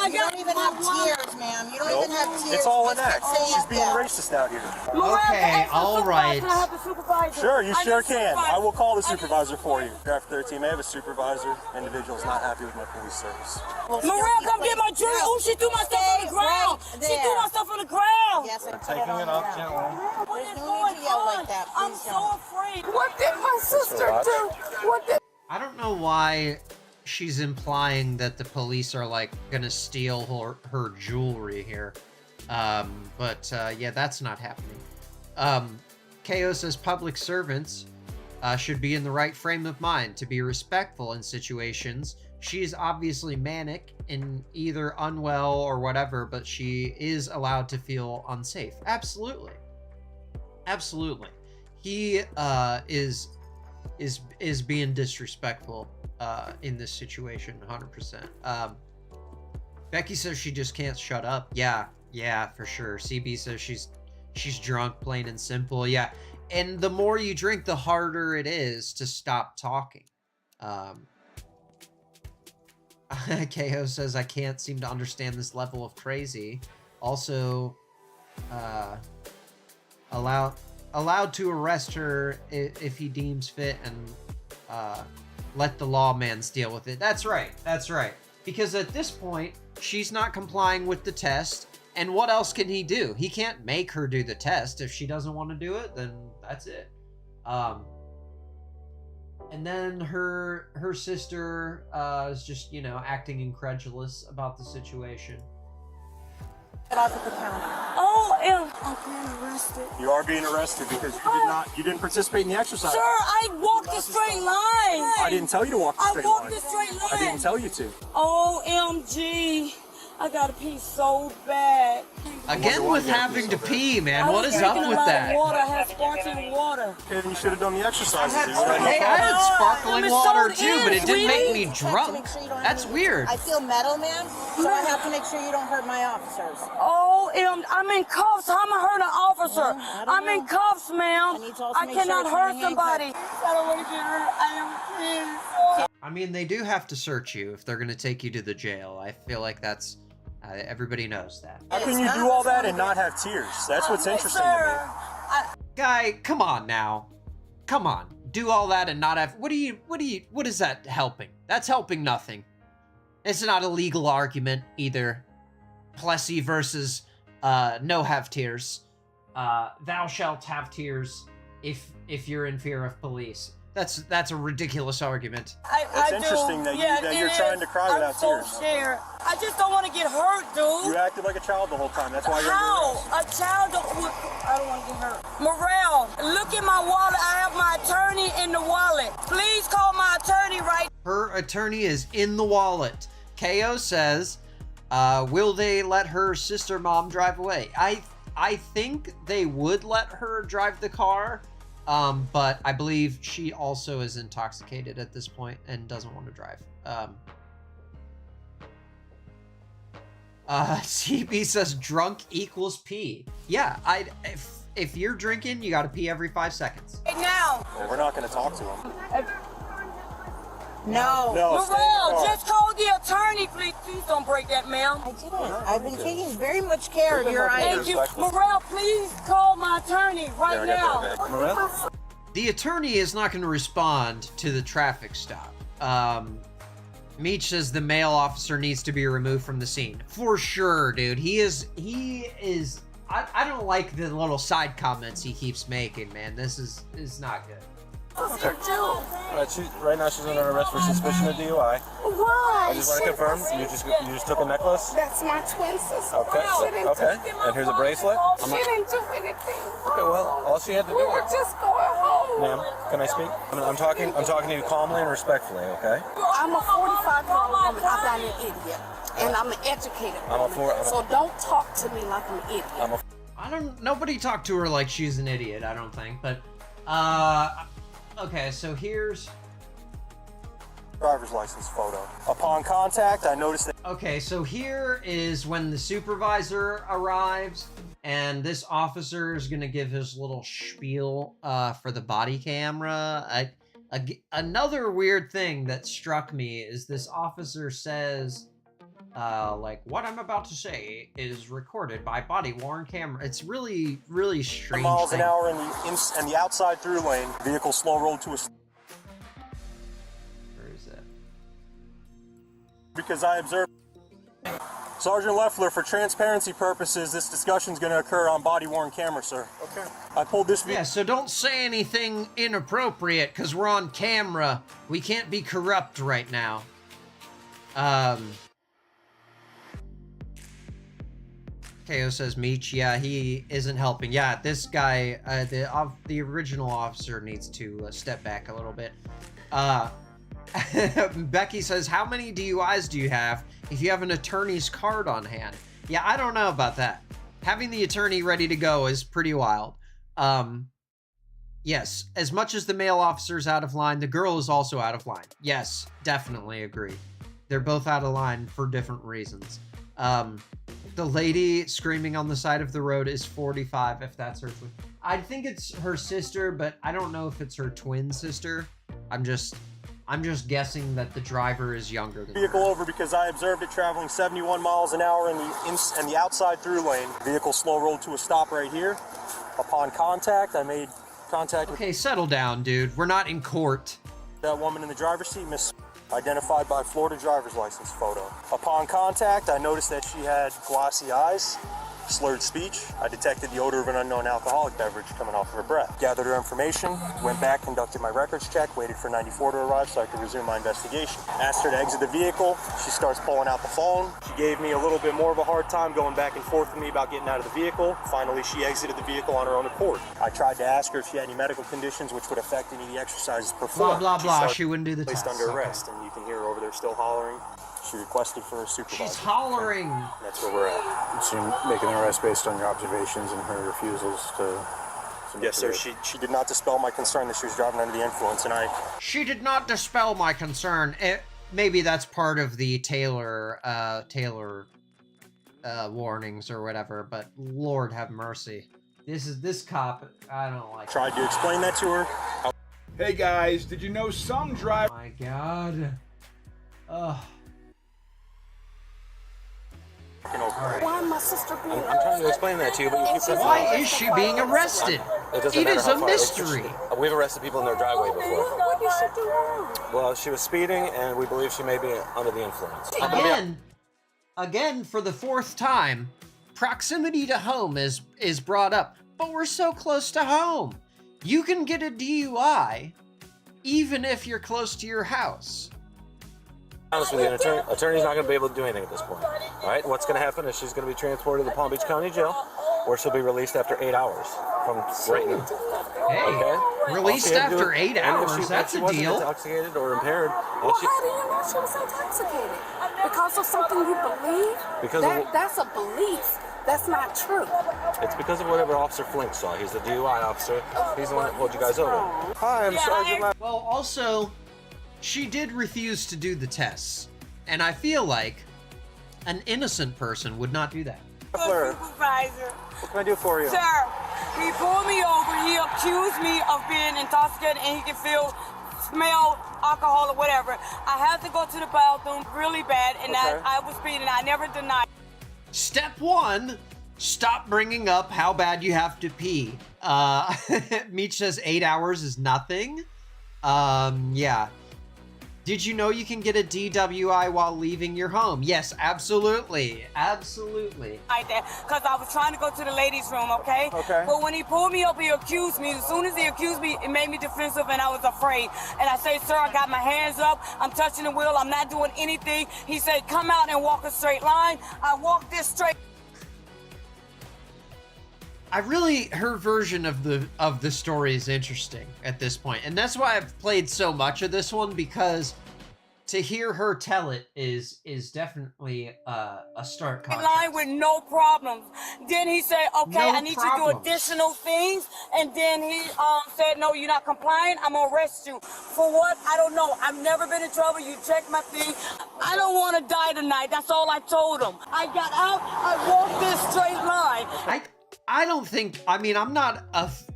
You don't even have tears, ma'am. You don't even have tears. It's all an act. Saying She's being that. racist out here. Okay, all right. Can I have the supervisor? Sure, you sure can. I will call the I need supervisor for you. Draft 13. May I have a supervisor? Individual's not happy with my police service. Mariah, come get my jewelry. Oh, she threw my stuff on the ground. Right She threw my stuff on the ground. Yes, I'm Taking it off gently. What There's is no going need to yell on? like that. I'm Please so don't. afraid. What did my sister do? What did... I don't know why she's implying that the police are like gonna steal her jewelry here. But yeah, that's not happening. KO says public servants should be in the right frame of mind to be respectful in situations. She's obviously manic and either unwell or whatever, but she is allowed to feel unsafe. Absolutely. Absolutely. He is being disrespectful in this situation, 100%. Becky says she just can't shut up. Yeah, for sure. CB says she's drunk, plain and simple. Yeah, and the more you drink, the harder it is to stop talking. KO says I can't seem to understand this level of crazy. also allowed to arrest her if he deems fit, and let the lawmans deal with it. That's right. That's right. Because at this point, she's not complying with the test, and what else can he do? He can't make her do the test. If she doesn't want to do it, then that's it. And then her sister is just, acting incredulous about the situation. Get off at the counter. Oh, I'm being arrested. You are being arrested because you didn't participate in the exercise. Sir, I walked a straight line. I didn't tell you to walk the straight line. I walked a straight line. I didn't tell you to. OMG. I gotta pee so bad. Again with having to pee, man. What is up with that? Water. I had sparkling water. Okay, then you should have done the exercises. Hey, I had sparkling water too, but it didn't make me drunk. That's weird. I feel metal, man, so I have to make sure you don't hurt my officers. I'm in cuffs. How am I hurting an officer? I'm in cuffs, ma'am. I cannot hurt somebody. I don't want to get hurt. I am. I mean, they do have to search you if they're going to take you to the jail. I feel like that's... everybody knows that. How can you do all that and not have tears? That's what's interesting to me. Guy, come on now. Come on. Do all that and not have... What is that helping? That's helping nothing. It's not a legal argument either. Plessy versus no have tears. Thou shalt have tears if you're in fear of police. That's a ridiculous argument. It's interesting that you're trying to cry without tears. I'm so scared. I just don't want to get hurt, dude. You acted like a child the whole time. That's why you're How? A child I don't want to get hurt. Morel, look in my wallet. I have my attorney in the wallet. Please call my attorney right. Her attorney is in the wallet. KO says, will they let her sister mom drive away? I think they would let her drive the car. But I believe she also is intoxicated at this point and doesn't want to drive. CB says drunk equals pee. Yeah, if you're drinking, you gotta pee every 5 seconds. Right now. Well, we're not going to talk to him. No. Morel, just call the attorney, please. Please don't break that, ma'am. I didn't. I've been taking very much care of your items. Thank you. Morel, please call my attorney right now. Morel? The attorney is not going to respond to the traffic stop. Meech says the male officer needs to be removed from the scene. For sure, dude. He is, I don't like the little side comments he keeps making, man. This is not good. Okay. Right now she's under arrest for suspicion of DUI. Why? I just want to confirm, you just took a necklace? That's my twin sister. Okay. And here's a bracelet? She didn't do anything. Okay, well, all she had to do We were just going home. Ma'am, can I speak? I'm talking to you calmly and respectfully, okay? I'm a 45-year-old woman. I'm not an idiot. And I'm an educated woman. So don't talk to me like I'm an idiot. Nobody talked to her like she's an idiot, I don't think, but, okay, so here's... driver's license photo. Upon contact, I noticed that... Okay, so here is when the supervisor arrives, and this officer is going to give his little spiel for the body camera. Another weird thing that struck me is this officer says, what I'm about to say is recorded by body-worn camera. It's really, really strange. Miles an hour in the outside through lane. Vehicle slow rolled to a... Where is that? Because I observed... Sergeant Leffler, for transparency purposes, this discussion is going to occur on body-worn camera, sir. Okay. I pulled this... Yeah, so don't say anything inappropriate, because we're on camera. We can't be corrupt right now. KO says Meech, yeah, he isn't helping. Yeah, this guy, the original officer needs to step back a little bit. Becky says, how many DUIs do you have if you have an attorney's card on hand? Yeah, I don't know about that. Having the attorney ready to go is pretty wild. Yes, as much as the male officer is out of line, the girl is also out of line. Yes, definitely agree. They're both out of line for different reasons. The lady screaming on the side of the road is 45, if that's her twin. I think it's her sister, but I don't know if it's her twin sister. I'm just I'm just guessing that the driver is younger than Vehicle her. over because I observed it traveling 71 miles an hour in the outside through lane. Vehicle slow rolled to a stop right here. Upon contact, I made contact with... Okay, settle down, dude. We're not in court. That woman in the driver's seat, Miss, identified by Florida driver's license photo. Upon contact, I noticed that she had glassy eyes, slurred speech. I detected the odor of an unknown alcoholic beverage coming off of her breath. Gathered her information, went back, conducted my records check, waited for 94 to arrive so I could resume my investigation. Asked her to exit the vehicle. She starts pulling out the phone. She gave me a little bit more of a hard time going back and forth with me about getting out of the vehicle. Finally, she exited the vehicle on her own accord. I tried to ask her if she had any medical conditions which would affect any of the exercises performed. Blah, blah, blah. She wouldn't do the Placed test. under arrest, and you can hear her over there still hollering. She requested for a supervisor. She's hollering. That's where we're at. So you're making an arrest based on your observations and her refusals to... Yes, sir. She did not dispel my concern that she was driving under the influence, and She did not dispel my concern. Maybe that's part of the Taylor warnings or whatever, but Lord have mercy. This cop, I don't like. Tried to explain that to her. Hey guys, did you know some drive? Oh my God. Ugh. Why my sister being I'm trying to explain that to you, but you keep saying... Why is she being arrested? It is a mystery. We've arrested people in their driveway before. What did she do wrong? Well, she was speeding, and we believe she may be under the influence. Again, for the fourth time, proximity to home is brought up, but we're so close to home. You can get a DUI even if you're close to your house. Honest with you, an attorney's not going to be able to do anything at this point. All right, what's going to happen is she's going to be transported to the Palm Beach County Jail, where she'll be released after 8 hours from right now. Hey, okay? released after 8 hours, that's a deal. If she wasn't intoxicated or impaired... Well, how do you know she was intoxicated? Because of something you believe? That's a belief. That's not true. It's because of whatever Officer Flink saw. He's the DUI officer. He's the one that pulled you guys over. Hi, I'm Sergeant... Well, also... she did refuse to do the tests, and I feel like an innocent person would not do that. Supervisor. What can I do for you? Sir, he pulled me over. He accused me of being intoxicated, and he can smell alcohol or whatever. I had to go to the bathroom really bad, and I was speeding. I never denied. Step one, stop bringing up how bad you have to pee. Meech says 8 hours is nothing. Yeah. Did you know you can get a DWI while leaving your home? Yes, absolutely. Absolutely. Like that, because I was trying to go to the ladies' room, okay? Okay. But when he pulled me up, he accused me. As soon as he accused me, it made me defensive, and I was afraid. And I say, sir, I got my hands up. I'm touching the wheel. I'm not doing anything. He said, come out and walk a straight line. I walked this straight. Her version of the story is interesting at this point, and that's why I've played so much of this one, because to hear her tell it is definitely a stark contrast. Line with no problems. Then he said, okay, No I need you to do additional things. And then he said, no, you're not complying. I'm gonna arrest you. For what? I don't know. I've never been in trouble. You check my thing. I don't want to die tonight. That's all I told him. I got out. I walked this straight line. I don't think, I mean, I'm not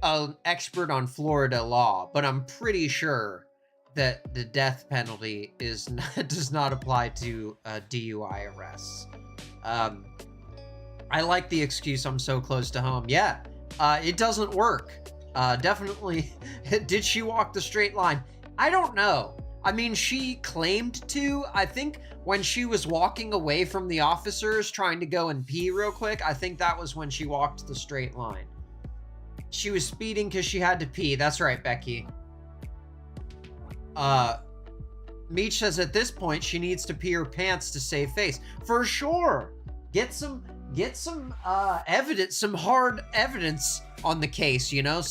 an expert on Florida law, but I'm pretty sure that the death penalty does not apply to DUI arrests. I like the excuse, I'm so close to home. Yeah, it doesn't work. Definitely. Did she walk the straight line? I don't know. I mean, she claimed to. I think when she was walking away from the officers trying to go and pee real quick, I think that was when she walked the straight line. She was speeding because she had to pee. That's right, Becky. Meech says at this point she needs to pee her pants to save face. For sure. Get some evidence, some hard evidence on the case, you know,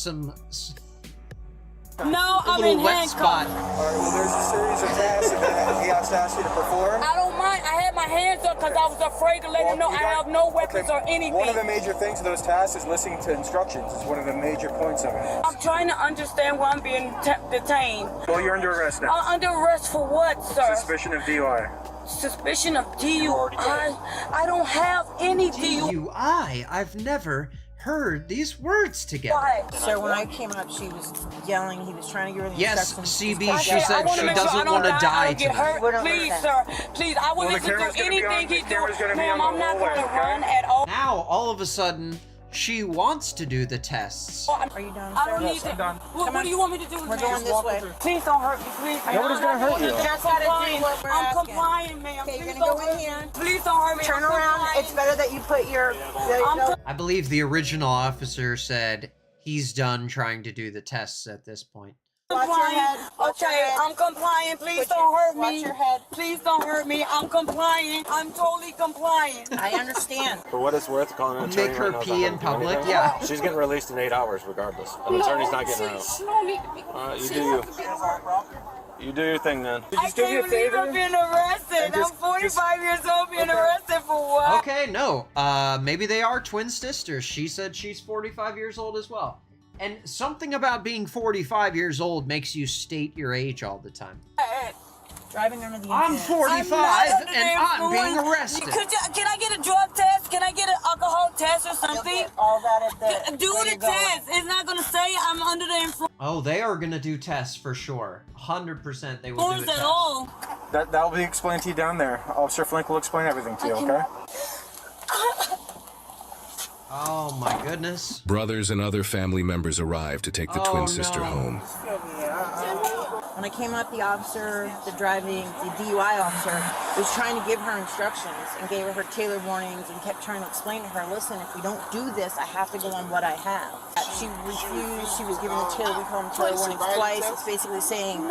No, I'm in handcuffs. All right, well, there's a series of tasks that he has to ask you to perform. I don't mind. I had my hands up because I was afraid to let him know I have no weapons or anything. One of the major things of those tasks is listening to instructions. It's one of the major points of it. I'm trying to understand why I'm being detained. Well, you're under arrest now. Under arrest for what, sir? Suspicion of DUI. Suspicion of DUI? I don't have any DUI. DUI? I've never heard these words together. So when I came up, she was yelling. He was trying to give her the Yes, instructions. CB, she said she doesn't want to die tonight. Please, sir. Please, I will listen to anything he do. Ma'am, I'm not going to run at all. Now, all of a sudden, she wants to do the tests. Are you done, sir? I don't need to. What do you want me to do? We're going this way. Please don't hurt me, please. Nobody's gonna hurt you. Just gotta do what we're I'm asking. complying, ma'am. Okay, Please you're gonna don't go in hurt here. me. Please don't hurt me. Turn I'm around. complying. It's better that you put your. I believe the original officer said he's done trying to do the tests at this point. Watch your head. Watch your Okay, head. I'm complying. Please don't hurt me. Watch your head. Please don't hurt me. I'm complying. I'm totally complying. I understand. For what it's worth, calling an attorney Make her right now is pee not in gonna do public? anything. Yeah. She's getting released in 8 hours regardless. An attorney's not getting her out. She don't need to be. You do you. You do your thing, then. I can't believe I'm being arrested. I'm 45 years old being arrested for what? Okay, no. Maybe they are twin sisters. She said she's 45 years old as well. And something about being 45 years old makes you state your age all the time. Driving under the I'm influence. 45 under the and I'm being influence. arrested. Can I get a drug test? Can I get an alcohol test or something? All that at the. Do the test. It's not going to say I'm under the influence Oh, they are going to do tests for sure. 100% they will do a at test. all. That will be explained to you down there. Officer Flink will explain everything to you, okay? Oh my goodness. Brothers and other family members arrived to take the twin sister home. When I came up, the officer, the DUI officer, was trying to give her instructions and gave her tailored warnings and kept trying to explain to her, listen, if we don't do this, I have to go on what I have. She refused. She was given the we call them tailored warnings twice. It's basically saying,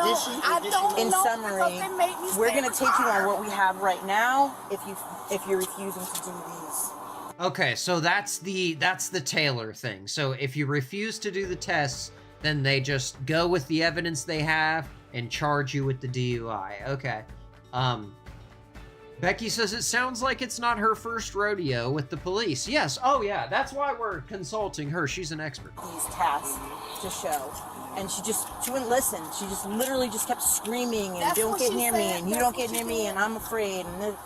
in summary, we're going to take you on what we have right now if you're refusing to do these. Okay, so that's the Taylor thing. So if you refuse to do the tests, then they just go with the evidence they have and charge you with the DUI. Okay. Becky says it sounds like it's not her first rodeo with the police. Yes. Oh yeah, that's why we're consulting her. She's an expert. These tasks to show. And she wouldn't listen. She just literally just kept screaming and don't get near me and you don't get near me and I'm afraid. And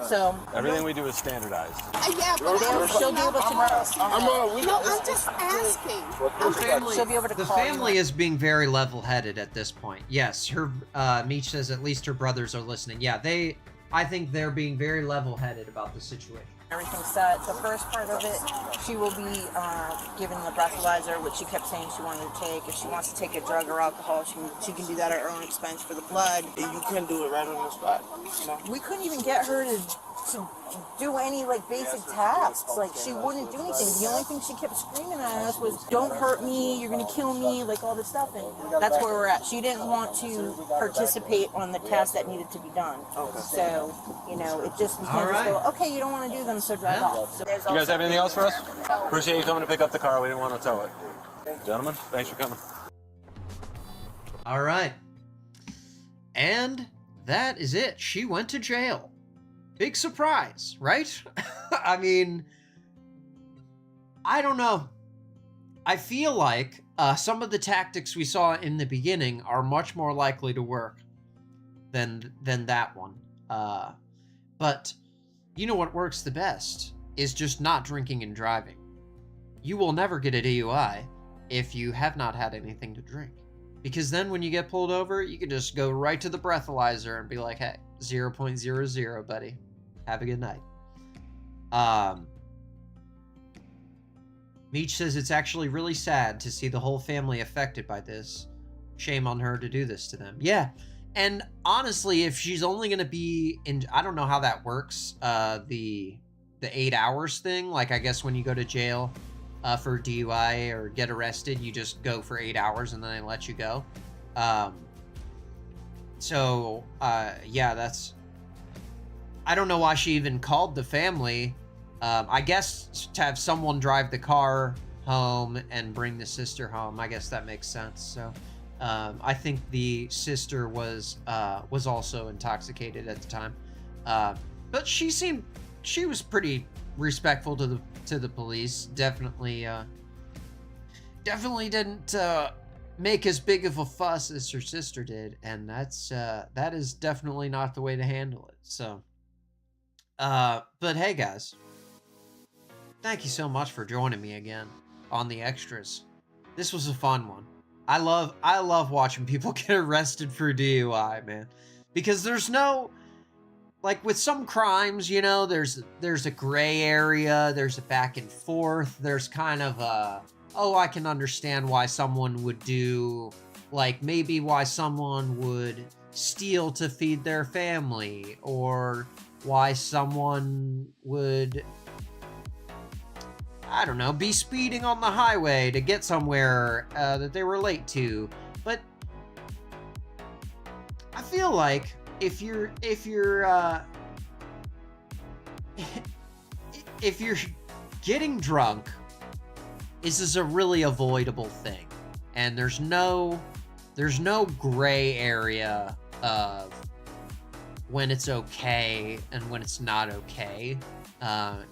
so Everything we do is standardized. Yeah, but she'll be able to I'm just asking. She'll be able to The call family you. is being very level-headed at this point. Yes, her Meech says at least her brothers are listening. Yeah, I think they're being very level-headed about the situation. Everything's set. The first part of it, she will be given the breathalyzer, which she kept saying she wanted to take. If she wants to take a drug or alcohol, she can do that at her own expense for the blood. And you couldn't do it right on the spot. No. We couldn't even get her to do any basic tasks. She wouldn't do anything. The only thing she kept screaming at us was, "Don't hurt me! You're gonna kill me!" All this stuff. And that's where we're at. She didn't want to participate on the tasks that needed to be done. So it just became okay. You don't want to do them, so drive off. So You guys have anything else for us? Appreciate you coming to pick up the car. We didn't want to tow it. Gentlemen, thanks for coming. All right. And that is it. She went to jail. Big surprise, right? I mean, I don't know. I feel like some of the tactics we saw in the beginning are much more likely to work than that one. But you know what works the best is just not drinking and driving. You will never get a DUI if you have not had anything to drink. Because then when you get pulled over, you can just go right to the breathalyzer and be like, hey, 0.00, buddy. Have a good night. Meech says it's actually really sad to see the whole family affected by this. Shame on her to do this to them. Yeah. And honestly, if she's only going to be in, I don't know how that works. The 8 hours thing. I guess when you go to jail for DUI or get arrested, you just go for 8 hours and then they let you go. Yeah, that's, I don't know why she even called the family. I guess to have someone drive the car home and bring the sister home. I guess that makes sense. So I think the sister was also intoxicated at the time. But she was pretty respectful to the police. Definitely didn't make as big of a fuss as her sister did, and that is definitely not the way to handle it. So but hey guys, thank you so much for joining me again. on the extras. This was a fun one. I love watching people get arrested for DUI, man. Because there's no, like with some crimes, you know, there's a gray area, there's a back and forth, there's kind of a, oh, I can understand why someone would do, like maybe why someone would steal to feed their family, or why someone would, I don't know, be speeding on the highway to get somewhere that they were late to. But I feel like if you're getting drunk, this is a really avoidable thing, and there's no gray area of when it's okay and when it's not okay.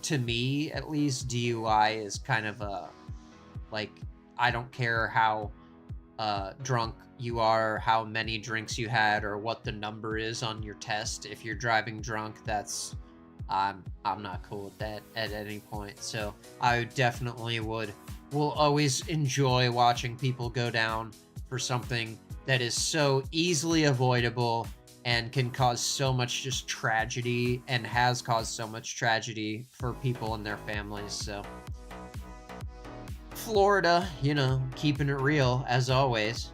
To me, at least, DUI is kind of a, like, I don't care how drunk you are, how many drinks you had, or what the number is on your test. If you're driving drunk, that's, I'm not cool with that at any point. So I definitely will always enjoy watching people go down for something that is so easily avoidable and can cause so much just tragedy, and has caused so much tragedy for people and their families. So Florida, you know, keeping it real as always.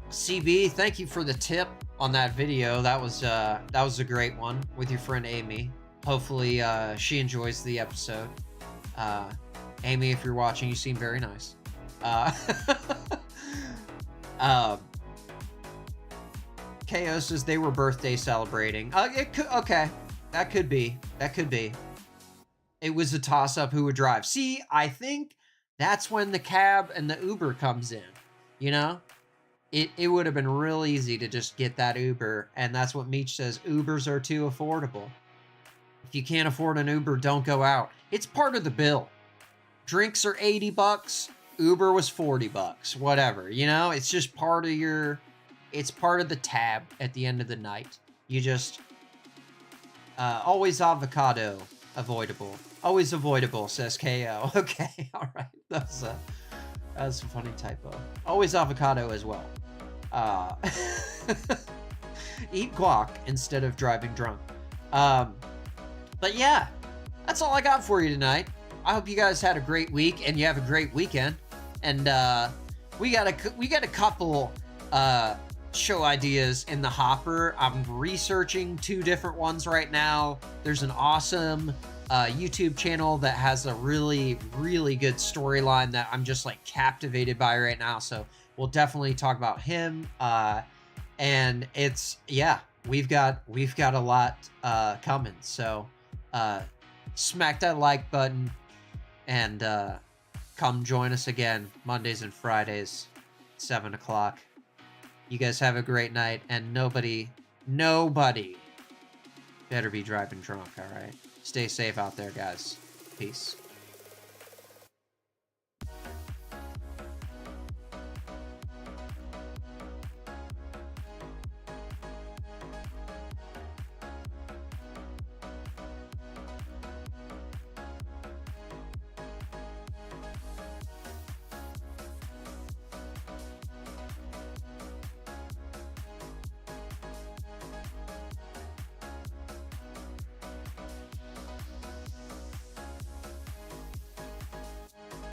CB, thank you for the tip on that video. That was a great one with your friend Amy. Hopefully she enjoys the episode. Amy, if you're watching, you seem very nice. KO says they were birthday celebrating. Okay, that could be. It was a toss-up who would drive. See, I think that's when the cab and the Uber comes in, you know? It would have been real easy to just get that Uber, and that's what Meech says, Ubers are too affordable. If you can't afford an Uber, don't go out. It's part of the bill. Drinks are $80, Uber was $40, whatever, you know? It's just part of your... It's part of the tab at the end of the night. You just... always avocado avoidable. Always avoidable, says KO. Okay, alright. That's a funny typo. Always avocado as well. Eat guac instead of driving drunk. But yeah, that's all I got for you tonight. I hope you guys had a great week and you have a great weekend. And we got a couple show ideas in the hopper. I'm researching 2 different ones right now. There's an awesome YouTube channel that has a really, really good storyline that I'm just like captivated by right now. So we'll definitely talk about him. And it's, yeah, we've got a lot coming. So smack that like button and come join us again Mondays and Fridays, 7 o'clock. You guys have a great night, and nobody better be driving drunk, all right? Stay safe out there, guys. Peace.